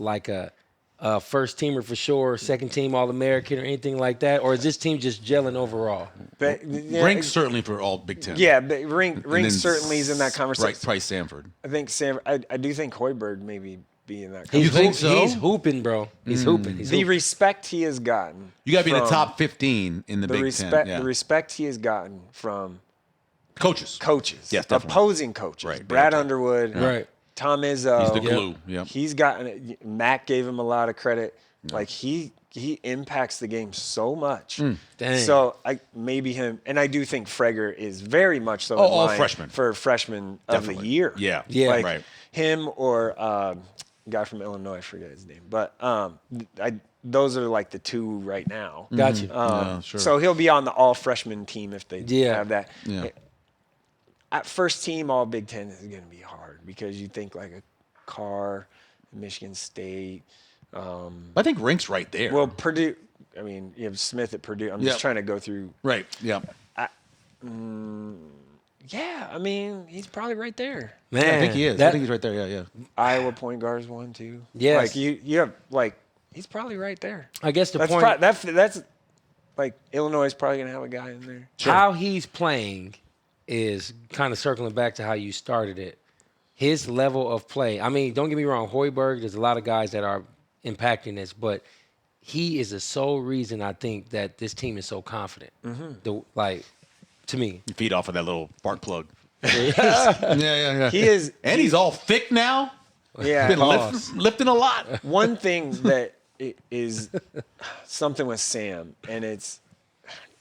first teamer for sure, second team All-American or anything like that? Or is this team just gelling overall? But, Rienk certainly for all Big Ten. Yeah, but Rienk certainly is in that conversation. Right, Price Sanford. I think I do think Hoiberg maybe be in that You conversation. think so? He's hooping, bro. He's hooping. The respect he has gotten. You got to be in the from top 15 in the Big Ten. Yeah. The respect he has gotten from Coaches. yes, definitely. Opposing coaches. Right, Brad right. Underwood. Right. Tom Izzo. He's the glue. Yeah. He's gotten it. Matt gave him a lot of credit. Like he impacts the game so much. Dang. So maybe him, and I do think Frager is very much so in all line freshman. for freshman of the Definitely. year. Yeah. Yeah. Like Right. him or a guy from Illinois, I forget his name, but those are like the 2 right now. Gotcha. Yeah, sure. So he'll be on the all freshman team if they Yeah. have that. Yeah. At first team all Big Ten is going to be hard because you think like a Carr, Michigan State. I think Rink's right there. Well, Purdue. I mean, you have Smith at Purdue. I'm just trying to go through. Right. Yeah. Yeah, I mean, he's probably right there. Man, I think he is. I think he's right there. Yeah. Yeah. Iowa point guards 1, 2. Yes. Like you have like he's probably right there. I guess the That's point that's like Illinois is probably going to have a guy in there. how he's playing is kind of circling back to how you started it. His level of play. I mean, don't get me wrong, Hoiberg, there's a lot of guys that are impacting this, but he is the sole reason I think that this team is so confident. To me. You feed off of that little spark plug. Yeah. He is, And he's all thick now. yeah. Been lifting a lot. One thing that is something with Sam, and it's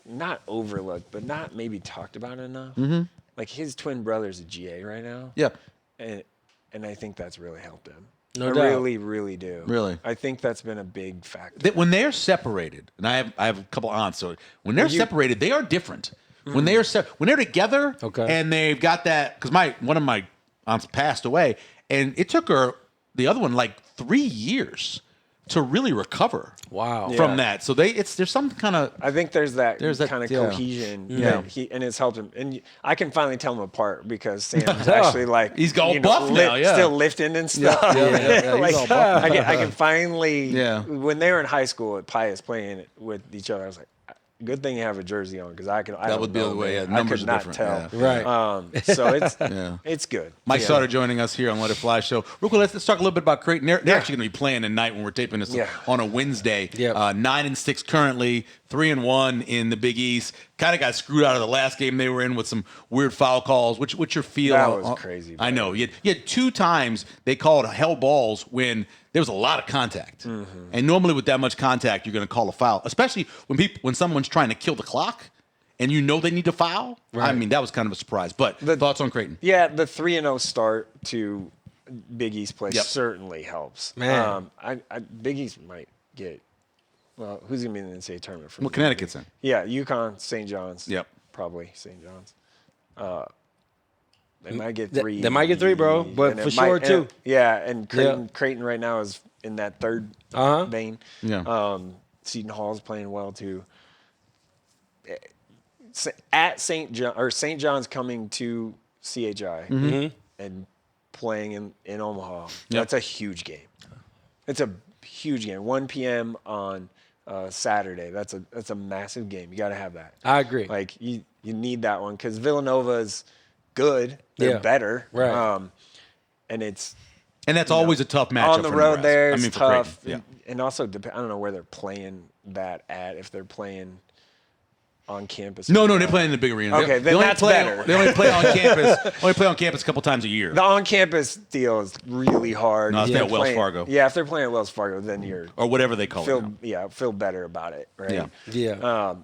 not overlooked, but not maybe talked about enough. Like his twin brother's a GA right now. Yeah. And I think that's really helped him. No I doubt. really, really do. Really? I think that's been a big factor. That when they're separated, and I have a couple aunts, so when they're separated, they are different. When they are when they're together, and they've got that, because one of my aunts passed away, and it took the other one like 3 years to really recover. Wow. From that. So there's some kind of. I think there's that kind of cohesion. Yeah. And it's helped him. And I can finally tell him apart because Sam's actually like he's all buff now, still lifting and stuff. He's all buff. I can finally. Yeah. When they were in high school at Pius playing with each other, I was like, good thing you have a jersey on because I would be the way. Yeah, numbers are different. Tell. Yeah. Right. So it's it's good. Mike Sautter joining us here on Let It Fly Show. Real quick, let's talk a little bit about Creighton. They're actually going to be playing tonight when we're taping this on a Wednesday. 9-6 currently, 3-1 in the Big East. Kind of got screwed out of the last game they were in with some weird foul calls. What's your feel? That was crazy. I know. You had 2 times they called hell balls when there was a lot of contact. Mm-hmm. And normally with that much contact, you're going to call a foul, especially when someone's trying to kill the clock and you know they need to foul. Right. I mean, that was kind of a surprise. But thoughts on Creighton? Yeah, the 3-0 start to Big East play certainly helps. Man. Big East might get – well, who's going to be in the NCAA tournament? Well, Connecticut's in. Yeah, UConn, St. John's. Yep. Probably St. John's. They might get 3. They might get 3, bro, but for sure 2. And Creighton right now is in that third vein. Yeah. Seton Hall's playing well too. At St. John's coming to CHI and playing in Omaha. That's a huge game. It's a huge game. 1 p.m. on Saturday. That's a massive game. You got to have that. I agree. Like you need that one because Villanova is good. They're better. Right. And it's that's always a tough matchup on the road. There, it's tough. Yeah. And also, I don't know where they're playing that at. If they're playing on campus. No, they're playing in the big arena. Okay, then that's better. They only play on campus. Only play on campus a couple times a year. The on-campus deal is really hard. No, it's at Wells Fargo. Yeah, if they're playing at Wells Fargo, then you're or whatever they call it. Yeah, feel better about it, right? Yeah.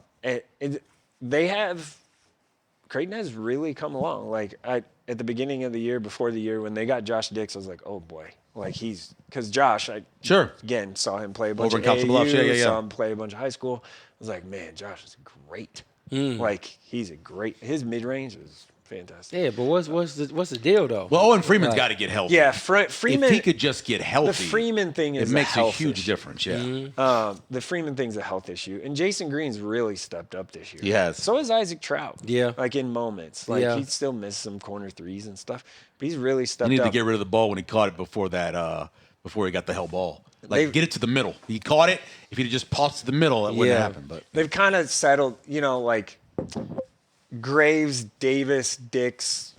Creighton has really come along. Like at the beginning of the year, before the year, when they got Josh Dix, I was like, oh boy, like because Josh, again saw him play a bunch of AAU, saw him play a bunch of high school. I was like, man, Josh is great. Like his mid range is fantastic. Yeah, but what's the deal though? Well, Owen Freeman's got to get healthy. Yeah, Freeman. If he could just get healthy, the Freeman thing is it makes a huge issue. difference. Yeah. The Freeman thing's a health issue, and Jason Green's really stepped up this year. He has. So is Isaac Trout. Yeah. Like in moments, he still missed some corner threes and stuff, but he's really stepped up. He needed to get rid of the ball when he caught it before he got the hell ball. Like get it to the middle. He caught it. If he'd just passed to the middle, that wouldn't happen. But they've kind of settled. Like Graves, Davis, Dix,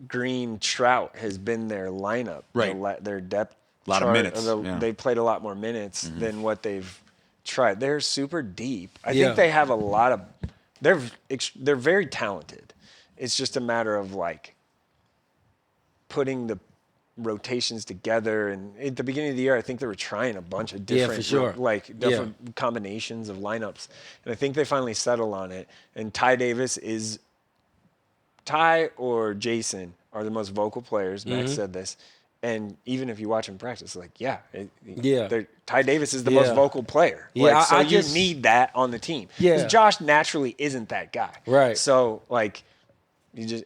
Green, Trout has been their lineup. Right. Their depth. A lot of minutes. They played a lot more minutes than what they've tried. They're super deep. I think they have a lot of. They're very talented. It's just a matter of putting the rotations together, and at the beginning of the year I think they were trying a bunch of different different combinations of lineups, and I think they finally settled on it. And Ty or Jason are the most vocal players. Max said this, and even if you watch them practice, Ty Davis is the most vocal player. You need that on the team because Josh naturally isn't that guy, right? So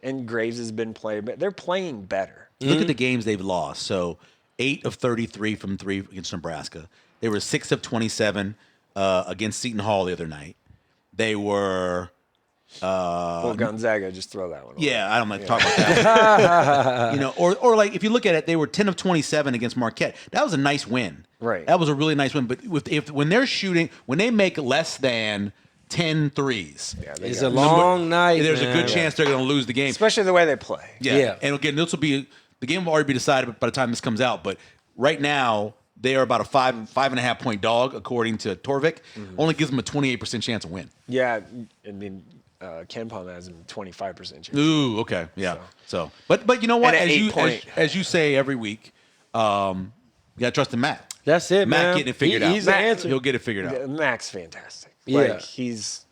and Graves has been playing, but they're playing better. Look at the games they've lost. So 8 of 33 from 3 against Nebraska. They were 6 of 27 against Seton Hall the other night. They were. Gonzaga, just throw that one away. Yeah, I don't like to talk about that. Or if you look at it, they were 10 of 27 against Marquette. That was a nice win. Right. That was a really nice win. But when they're shooting, when they make less than 10 threes. It's a long night. There's a good chance they're going to lose the game. Especially the way they play. Yeah. And again, this will be the game will already be decided by the time this comes out. But right now, they are about a 5.5 point dog, according to Torvik. Only gives them a 28% chance to win. Yeah. I mean, Ken Palm has them 25% chance. Ooh, okay. Yeah. So but you know what? As you say every week, you got to trust in Matt. That's it, Matt man. getting it figured out. He's the answer. He'll get it figured out. Mac's fantastic. Yeah. He's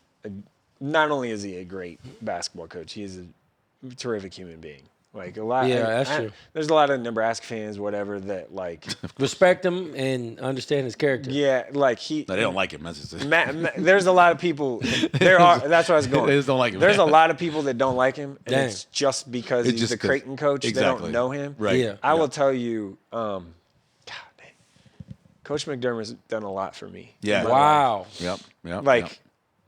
not only is he a great basketball coach, he is a terrific human being. That's true. There's a lot of Nebraska fans, whatever, that respect him and understand his character. Yeah, they don't like him. There's a lot of people. That's what I was going. They just don't like him. There's a lot of people that don't like him, and it's just because he's the Creighton coach. Exactly. They don't know him. Right. Yeah. I will tell you, Coach McDermott's done a lot for me. Yeah. Wow. Yep. Like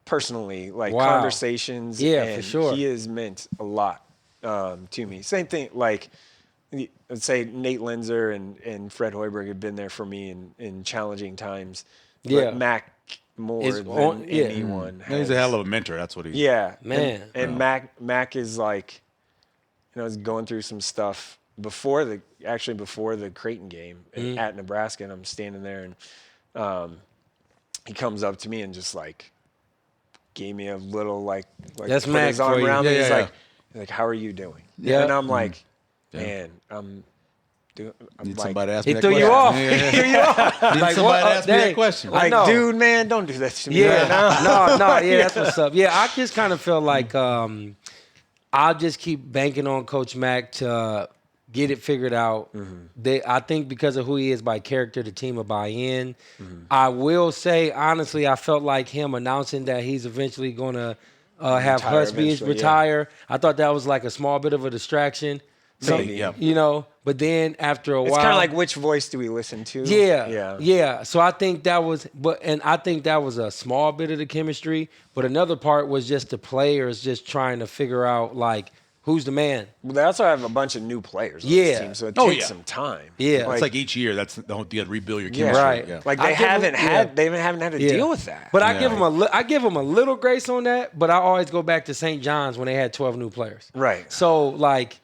personally, like Wow. conversations. Yeah, and for sure. He has meant a lot to me. Same thing, like let's say Nate Lenzer and Fred Hoiberg have been there for me in challenging times. Yeah. But Mac more Is than on- yeah. anyone. Yeah, he's a hell of a mentor. That's what he. Yeah, Man. And Mac is like, is going through some stuff before the Creighton game at Nebraska, and I'm standing there, and he comes up to me and just like gave me a little like That's put Mac his arm for you. around me. Yeah, He's yeah, like, how are you doing? Yeah. And I'm like, Yeah. man, I'm Need like, somebody to ask He me that threw you question. off. Yeah, yeah, yeah. He threw you off. Need Like, somebody what? to ask me that Dang. question. I like, know. dude, man, don't do that to me right now. Yeah, that's what's up. Yeah, I just kind of feel like I'll just keep banking on Coach Mack to get it figured out. I think because of who he is by character, the team will buy in. I will say, honestly, I felt like him announcing that he's eventually going to have Retire Husby eventually, retire. I thought that was like a small bit of a distraction. Maybe. Yeah. You know, but then after a It's while. kind of like, which voice do we listen to? Yeah. So I think that was, I think that was a small bit of the chemistry. But another part was just the players just trying to figure out like who's the man. Well, they also have a bunch of new players on Yeah. this team, so it Oh, takes yeah. some time. Yeah. It's like each year. That's the whole. You got to rebuild your Yeah. chemistry. Right. Yeah. Like I they give 'em- haven't had yeah. they haven't had to deal with that. But I Yeah. give them a little grace on that. But I always go back to St. John's when they had 12 new players. Right. So like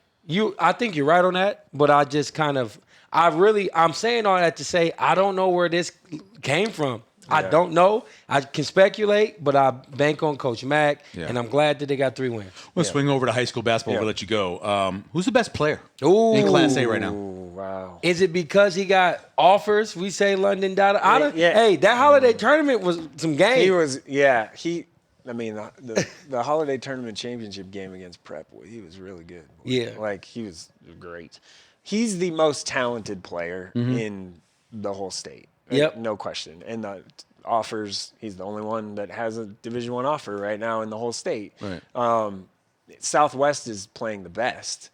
I think you're right on that. But I just kind of I'm saying all that to say I don't know where this came from. I Yeah. don't know. I can speculate, but I bank on Coach Mack, Yeah. and I'm glad that they got 3 wins. We'll swing over to high school basketball. Yeah. We'll let you go. Who's the best player Ooh. in Class A right now? Ooh, wow. Is it because he got offers? We say London Data. Yeah. Hey, that holiday tournament was some game. He was I mean the holiday tournament championship game against Prep, he was really good. Yeah. Like he was great. He's the most talented player in the whole state. Yep. No question. And the offers, he's the only one that has a Division I offer right now in the whole state. Right. Southwest is playing the best.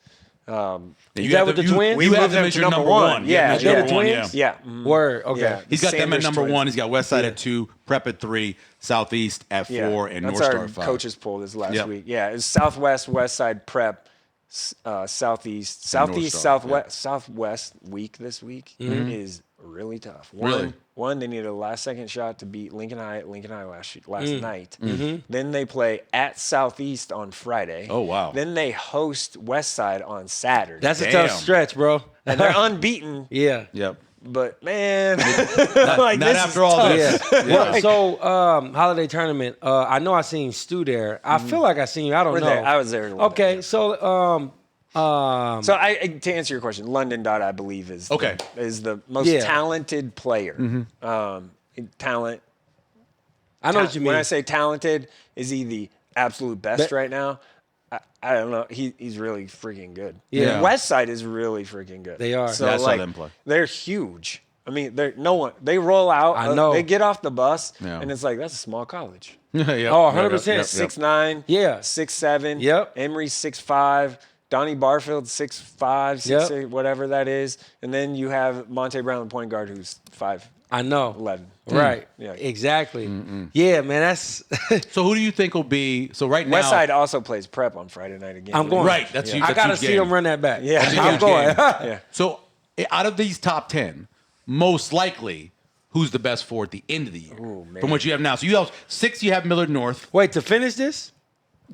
You that have with them- the Twins? You We have moved them them as to your number number one. one. Yeah. as your They're number the one, Twins? Yeah. Word. Okay. Yeah. He's got them at Sanders number Twins. 1. He's got Westside at 2, Prep at 3, Southeast at 4, and That's North Star our at 5. coaches poll this last Yep. week. Yeah, it's Southwest, Westside, Prep, Southeast, Star, Southwest week this week is really tough. Really? One, they need a last-second shot to beat Lincoln High at Lincoln High last night. Then they play at Southeast on Friday. Oh, wow. Then they host Westside on Saturday. That's a Damn. tough stretch, bro. and they're unbeaten. Yeah. Yep. But man, Not this after is all tough. this. Yeah. Yeah. Well, so holiday tournament. I know I seen Stu there. I feel like I seen you. I don't We're know. there. I was there a little bit, Okay, yeah. so So to answer your question, London Dot, I believe, is Okay. is the most Yeah. talented player. Talent. I know what you mean. When I say talented, is he the absolute best right now? I don't know. He's really freaking good. Yeah. Westside is really freaking good. They are. So Yeah, I saw like, them play. they're huge. I mean, they roll out. I know. They get off the bus, Yeah. and it's like that's a small college. Yep. Oh, 100%. Yep. 6'9", Yeah. 6'7". Yep. Emory 6'5". Donnie Barfield 6'5", 6'8", Yep. whatever that is. And then you have Monte Brown, the point guard, who's 5'11". I know. Mm. Right. Yeah. Exactly. Yeah, man. That's. So who do you think will be? So right now, Westside also plays Prep on Friday night again. I'm going. Right, that's huge. I gotta huge see game. him run that back. Yeah. That's a I'm huge going. game. Yeah. So out of these top 10, most likely, who's the best four at the end of the year? Ooh, man. From what you have now. So you have 6. You have Millard North. Wait to finish this.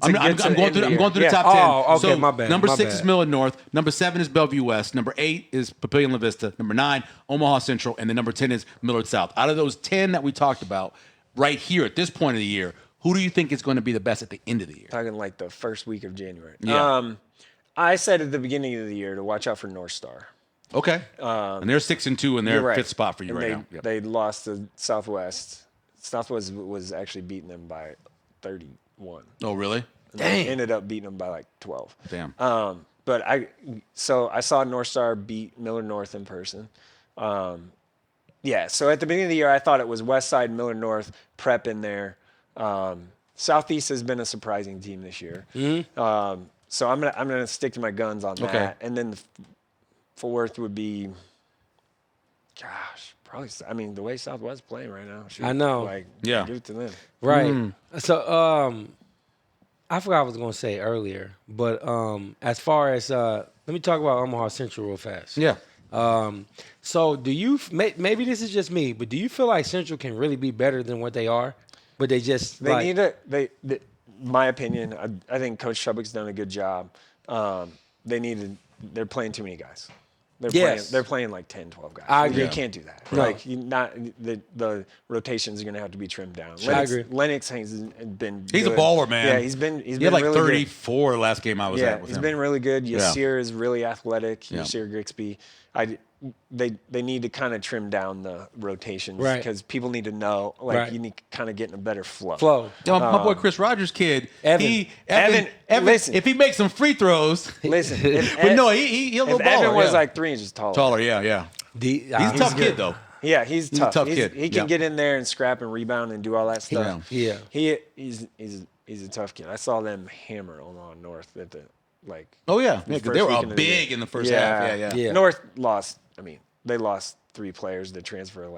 I'm get to going the end through. of I'm the going through year. the Yeah. top 10. Oh, okay, So my bad, Number my 6 bad. is Millard North. Number 7 is Bellevue West. Number 8 is Papillion La Vista. Number 9, Omaha Central, and then number 10 is Millard South. Out of those 10 that we talked about, right here at this point of the year, who do you think is going to be the best at the end of the year? Talking like the first week of January. Yeah. I said at the beginning of the year to watch out for North Star. Okay. And they're 6-2, and they're You're right. 5th spot for you And right they, now. Yep. They lost to Southwest. Southwest was actually beating them by 31. Oh, really? And they ended up beating them by like 12. Damn. But I saw North Star beat Millard North in person. Yeah, so at the beginning of the year, I thought it was Westside, Millard North, Prep in there. Southeast has been a surprising team this year. So I'm gonna stick to my guns on that. Okay. And then the fourth would be, probably. I mean, the way Southwest playing right now. I know. Like, Yeah. give it to them. Right. So, I forgot what I was going to say earlier, but as far as let me talk about Omaha Central real fast. Yeah. So do you maybe this is just me, but do you feel like Central can really be better than what they are? But they just Need to. My opinion. I think Coach Chubbuck's done a good job. They're playing too many guys. They're playing like 10, 12 guys. I agree. You can't do that. No. Like the rotations are going to have to be trimmed down. I agree. Lennox has been. He's good. a baller, man. Yeah, he's been He had like really 34 the last game I was good. at with He's him. been really good. Yasir is really athletic. Yeah. Yasir Grixby. They need to kind of trim down the rotations Right. because people need to know. Like you need to kind of get in a better flow. Yo, my boy Chris Rogers' kid, Evan. Evan, listen. if he makes some free throws, Listen, but no, he'll if little baller. Evan was yeah. like 3 inches taller. Taller, yeah. He's a tough kid though. Yeah, he's tough. a tough kid. He can get in there and scrap and rebound and do all that stuff. Yeah. He's a tough kid. I saw them hammer Omaha North at the Oh yeah, because first they were weekend of the big year. in the first half. Yeah. North lost. I mean, they lost 3 players to transfer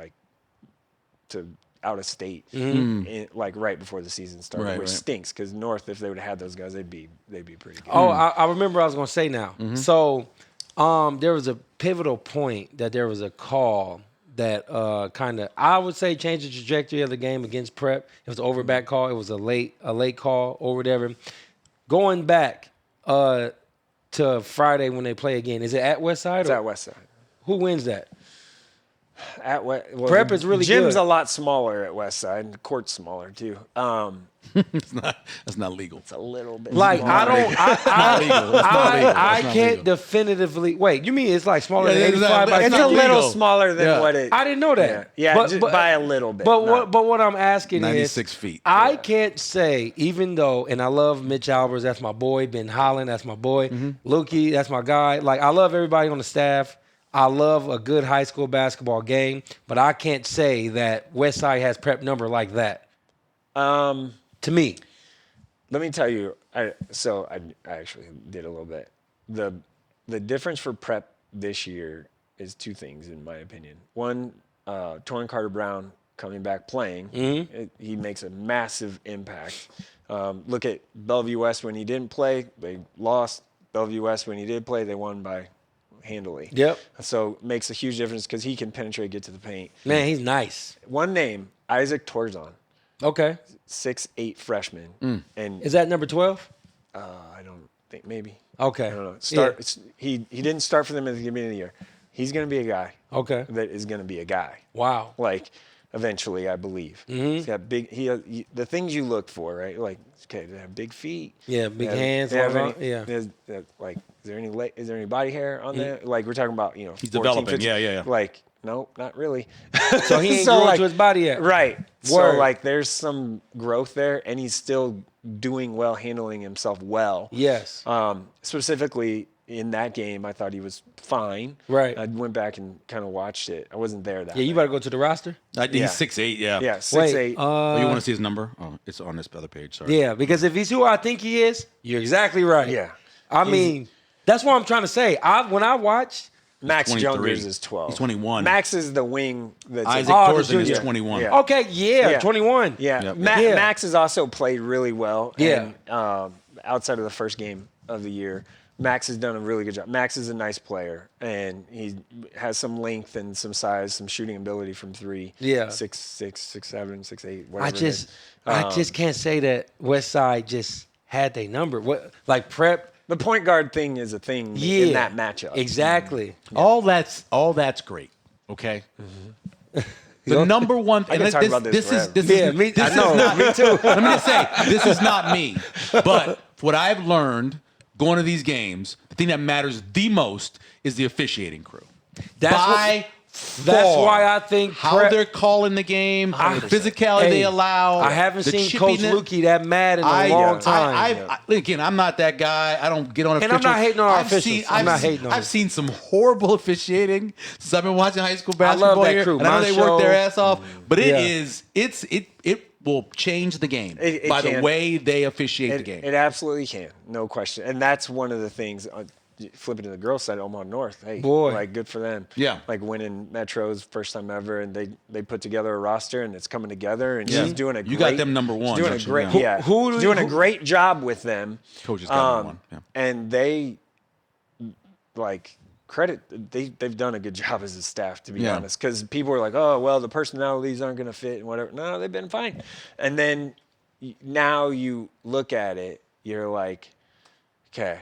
to out of state, right before the season started, which stinks because North, if they would have had those guys, they'd be pretty good. Oh, I remember what I was going to say now. So there was a pivotal point that there was a call that kind of, I would say, changed the trajectory of the game against Prep. It was an overback call. It was a late call or whatever. Going back to Friday when they play again, is it at Westside? It's at Westside. Who wins that? Prep is really Gym's good. a lot smaller at Westside, and the court's smaller too. That's not legal. It's a little bit. Like smaller. I don't, I not can't legal. definitively. Wait, you mean it's like smaller than Yeah, it's 85 not- by it's It's not a 50? little legal. smaller than Yeah. what it. I didn't know that. Yeah, just by a little bit. But what I'm asking 96 is, feet. I can't say, even though, and I love Mitch Albers, that's my boy. Ben Holland, that's my boy. Lukey, that's my guy. Like I love everybody on the staff. I love a good high school basketball game, but I can't say that Westside has Prep number like that. To me, Let me tell you. I actually did a little bit. The difference for Prep this year is 2 things, in my opinion. One, Torrin Carter-Brown coming back playing. He makes a massive impact. Look at Bellevue West when he didn't play, they lost. Bellevue West when he did play, they won by handily. Yep. So makes a huge difference because he can penetrate, get to the paint. man, he's nice. One name, Isaac Torzon, Okay, 6'8" freshman, and is that number 12? I don't think maybe. Okay, I don't know. He didn't start for them at the beginning of the year. He's going to be a guy. Okay. That is going to be a guy. Wow. Like eventually, I believe. He's got big. The things you look for, right? Like, okay, they have big feet. Yeah, big They have- hands. they have long any- arm, yeah. Like, is there any body hair on there? Like we're talking about, He's 14, developing. 15. Yeah. Like, no, not really. So he ain't So, grown like, to his body yet. Right. Word. So like, there's some growth there, and he's still doing well, handling himself well. Yes. Specifically in that game, I thought he was fine. Right. I went back and kind of watched it. I wasn't there that Yeah, you night. better go to the roster. He's Yeah. 6'8", yeah. Yeah, 6'8". Wait, Oh, you want to see his number? Oh, it's on this other page. Sorry. yeah, because if he's who I think he is, you're exactly right. Yeah. I mean, that's what I'm trying to say. When I watched, Max 23. Jungers is 12. He's 21. Max is the wing. That's Isaac Oh, the Torzon is junior. 21. Yeah. okay, yeah, 21. Yeah. Yep. Yeah. Max has also played really well. Yeah. And, outside of the first game of the year, Max has done a really good job. Max is a nice player, and he has some length and some size, some shooting ability from 3. Yeah. 6'6", 6'7", 6'8", whatever. I it is. just can't say that Westside just had their number. What like Prep? The point guard thing is a thing Yeah, in that matchup. Exactly. All that's great. Okay. The number one thing. I can talk about this forever. Yeah, me. I know. Me too. Let me just say, this is not me. But what I've learned going to these games, the thing that matters the most is the officiating crew. That's why I think how Prep- they're calling the game, the 100%. physicality Hey, they allow. I haven't the seen Coach chippiness. Lukey that mad in a long time. Again, I'm not that guy. I don't get on And officials. I'm not hating on our I've officials. seen- I'm not I've- hating on I've them. seen some horrible officiating since I've been watching high school I love basketball that here. crew. And I know they work their ass off, but Yeah. it will change the game It by the can. way they officiate the game. It absolutely can, no question. And that's one of the things. flip it to the girls' side, Omaha North. Hey, Boy. like good for them. Yeah. Like winning Metros first time ever, and they put together a roster and it's coming together. And she's doing a great. You got them number one. She's doing a don't you? great. Yeah. Yeah. Who She's doing a great job with them. Coaches got number one. Yeah. And they like credit. They've done a good job as a staff, to be honest. Because people are like, oh well, the personalities aren't going to fit and whatever. No, they've been fine. And then now you look at it, you're like, okay,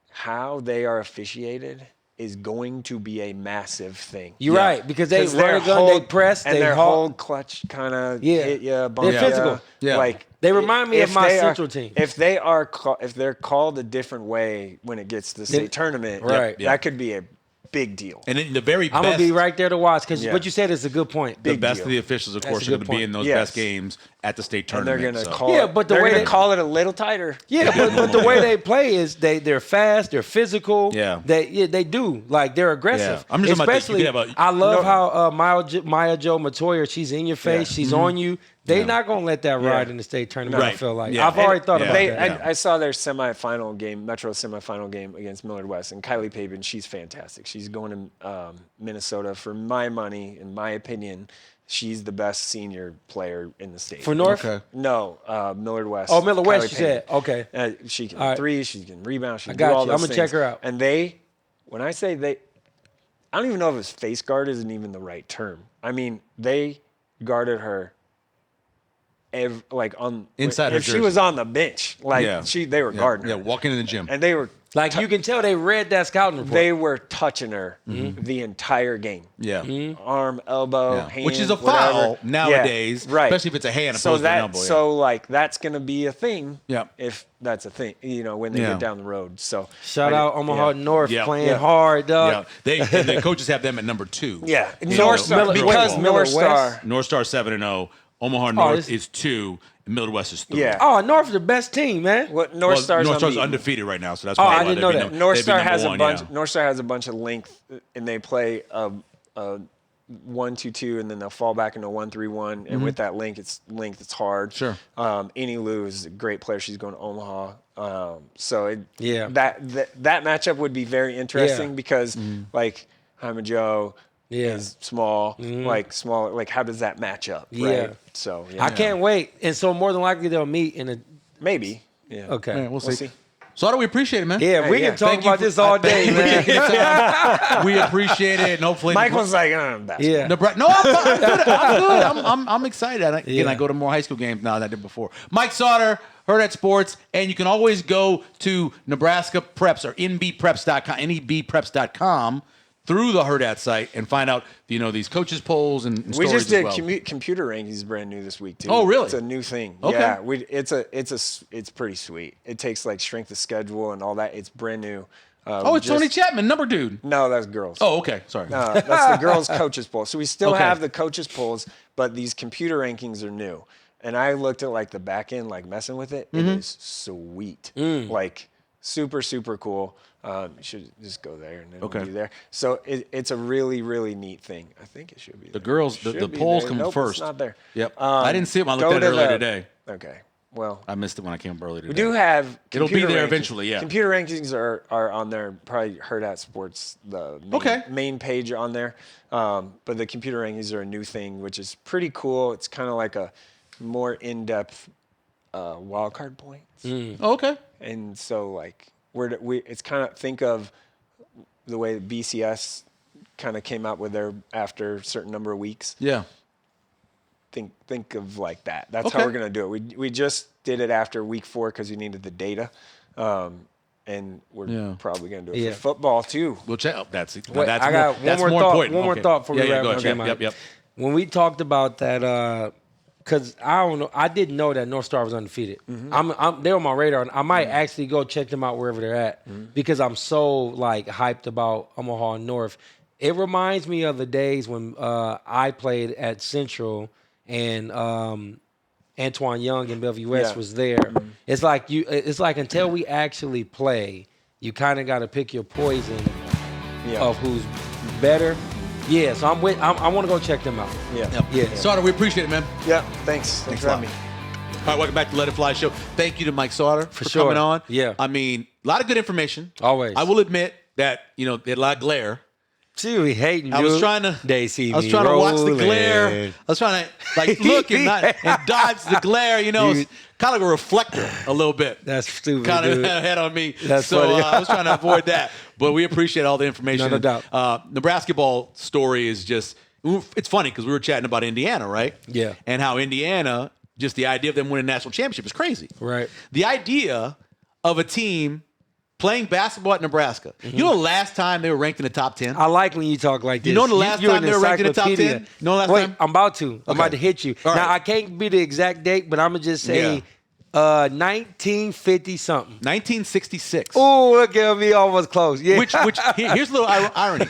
how they are officiated is going to be a massive thing. You're right, because they run a gun, they press, and they their hold. whole clutch kind of hit you, bump They're physical. ya. Yeah. Like They remind me of if my they Central are, team. If they're called a different way when it gets to the state tournament, Right. that could be a big deal. And in the very I'm best, gonna be right there to watch because Yeah. what you said is a good point. the Big best deal. of the officials, of That's course, a are good going to be point. in those Yes. best games at the state And tournament. they're going to so. call Yeah, it, but the they're way gonna they- call it a little tighter. Yeah, but the way they play is they're fast, they're physical. Yeah. They do like they're aggressive. Yeah. I'm just talking about especially. you could have I love No. how Maya Jo Matoya, she's in your face, Yeah. she's on you. They're not gonna let that ride in the state tournament. I Right. feel like Yeah. I've already thought about They, that. I saw their semifinal game, Metro semifinal game against Millard West, and Kylie Pabin, she's fantastic. She's going to Minnesota. For my money, in my opinion, she's the best senior player in the state. For North. Okay. No, Millard West. Oh, Millard West, Kylie you said. Pabin. Okay. She can All right. three, she can rebound, she can got do all you. those I'm gonna check things. her out. And when I say they, I don't even know if it's face guard isn't even the right term. I mean, they guarded her. Inside her if she jersey. was on the bench, like Yeah. they were guarding Yeah, her. walking in the gym. And they were Like you can tell they read that scouting report. they were touching her the entire game. Yeah. Arm, elbow, Yeah. hand, Which is a whatever. foul nowadays, Yeah, right. especially if it's a hand So opposed to an elbow. so like that's gonna be a thing. Yeah. If that's a thing, when they Yeah. get down the road. So Shout like, out Omaha yeah. North Yeah. playing Yeah. hard, Yeah, dog. and the coaches have them at number 2. Yeah, You North know, Star because Miller North West. Star. North Star 7-0. Omaha North this- is 2, and Millard West is 3. Yeah. Oh, North is the best team, man. What North Star's North Star's unbeaten. undefeated right now, so that's Oh, why I didn't know that. North they'd be Star number has a one, bunch. yeah. North Star has a bunch of length, and they play a 1-2-2, and then they'll fall back into 1-3-1. And with that length, it's hard. Sure. Annie Lou is a great player. She's going to Omaha. So Yeah. that matchup would be very interesting Yeah. because like Hyman Joe Yeah. is small, like smaller. Like how does that match up? Yeah. Right? So yeah. I can't wait. And so more than likely they'll meet in a. Maybe. Yeah. Okay. Yeah, we'll see. Sautter, we appreciate it, man. Yeah, we yeah. can talk Thank you about for- this all day, man. We appreciate it, and hopefully Mike was like, basketball. Yeah. No, I'm good. I'm excited. I go to more high school games now than I did before. Mike Sautter, Heard at Sports, and you can always go to Nebraska Preps or NBPreps.com, NEBpreps.com through the Heard at site and find out these coaches polls and We stories just did as well. computer rankings brand new this week too. Oh, really? It's a new thing. Okay. Yeah, it's pretty sweet. It takes like strength of schedule and all that. It's brand new. It's Tony Chapman, number dude. No, that's girls. Oh, okay. Sorry. That's the girls' coaches poll. So we still Okay. have the coaches polls, but these computer rankings are new. And I looked at like the back end, like messing with it. It is sweet, like super super cool. You should just go there and then Okay. it'll be there. So it's a really really neat thing. I think it should be. The girls, the Should be polls there. come Nope, first. It's not there. Yep. I didn't see it when I go looked at it to earlier the- today. Okay. Well, I missed it when I came up earlier today. we do have. It'll be computer there rankings. eventually, yeah. Computer rankings are on there. Probably Heard at Sports, the main page on there. But the computer rankings are a new thing, which is pretty cool. It's kind of like a more in-depth wild card points. Oh, okay. And so like it's kind of think of the way BCS kind of came out with their after a certain number of weeks. Yeah. Think of like that. That's Okay. how we're gonna do it. We just did it after week 4 because we needed the data, and we're probably gonna do it for football too. We'll check. Oh, that's Wait, that's I got that's one more more thought. important. One more Okay. thought for me. Yeah, wrap go up. ahead. Okay, Yep. When we talked about that, because I don't know, I didn't know that North Star was undefeated. They're on my radar. And I might actually go check them out wherever they're at because I'm so like hyped about Omaha North. It reminds me of the days when I played at Central and Antoine Young and Bellevue West was there. It's like It's like until we actually play, you kind of got to pick your poison of who's better. Yeah, so I want to go check them out. Yeah. Yeah. Sautter, we appreciate it, man. Yeah. Thanks for a having lot. me. All right, welcome back to Let It Fly Show. Thank you to Mike Sautter for sure. coming on. Yeah. I mean, a lot of good information. Always. I will admit that, they had a lot of glare. See, we hating I you. was trying to watch the glare. I was trying to look and dodge the glare. It's kind of like a reflector a little bit. That's stupid. Kind of dude. head on me. That's so funny. I was trying to avoid that. But we appreciate all the information. No doubt. Nebrasketball story is just, it's funny because we were chatting about Indiana, right? Yeah. And how Indiana, just the idea of them winning a national championship is crazy. Right. The idea of a team playing basketball at Nebraska. Mm-hmm. You know the last time they were ranked in the top 10? I like when you talk like this. You know the last You're time they were ranked in the top 10? encyclopedia. You know the last Wait, time? I'm about to. I'm about to hit you. All now, right. I can't be the exact date, but I'm going to just say 1950-something. 1966. Oh, look at me, almost close. Yeah. Which here's a little irony.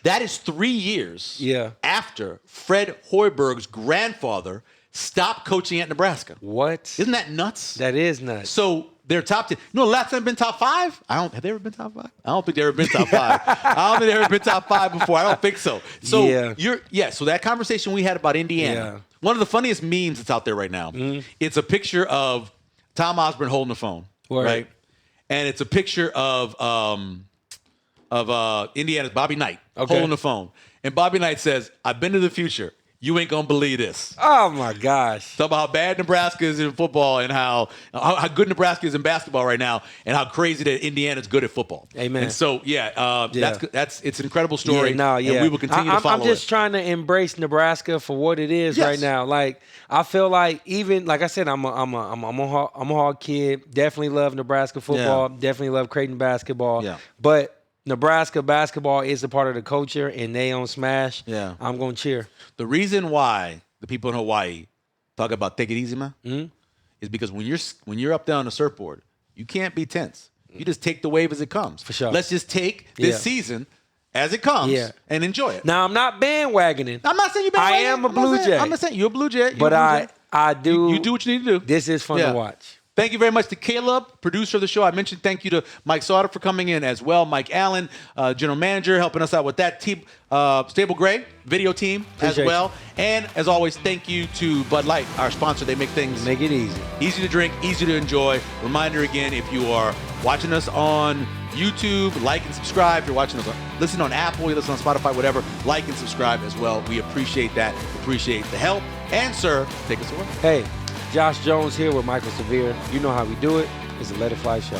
That is 3 years after Fred Hoiberg's grandfather stopped coaching at Nebraska. What? Isn't that nuts? That is nuts. So they're top 10. You know the last time they've been top 5? Have they ever been top 5? I don't think they've ever been top 5. I don't think they've ever been top 5 before. I don't think so. So so that conversation we had about Indiana, one of the funniest memes that's out there right now, it's a picture of Tom Osborne holding the phone, right? And it's a picture of Indiana's Bobby Knight holding the phone. And Bobby Knight says, "I've been to the future. You ain't gonna believe this." Oh my gosh! Talk about how bad Nebraska is in football and how good Nebraska is in basketball right now, and how crazy that Indiana's good at football. Amen. And so that's it's an incredible story. And we will continue to follow I'm just trying to embrace Nebraska for what it is right now. Like I feel like even like I said, I'm a hard kid. Definitely love Nebraska football. Definitely love Creighton basketball. Yeah. But Nebraska basketball is a part of the culture, and they on Smash. Yeah. I'm gonna cheer. The reason why the people in Hawaii talk about take it easy, man, is because when you're up there on the surfboard, you can't be tense. You just take the wave as it comes. For sure. Let's just take this season as it comes and enjoy it. Now I'm not bandwagoning. I'm not saying you bandwagoning. I am a Blue Jay. I'm not saying you're a Blue Jay. But I do. You do what you need to do. This is fun to watch. Thank you very much to Caleb, producer of the show. I mentioned thank you to Mike Sautter for coming in as well. Mike Allen, general manager, helping us out with that team. Stable Gray, video team as well. And as always, thank you to Bud Light, our sponsor. They make things make it easy. Easy to drink, easy to enjoy. Reminder again, if you are watching us on YouTube, like and subscribe. If you're watching us, listen on Apple, you listen on Spotify, whatever, like and subscribe as well. We appreciate that. Appreciate the help. And sir, take us away. Hey. Josh Jones here with Michael Severe. You know how we do it. It's a Let It Fly show.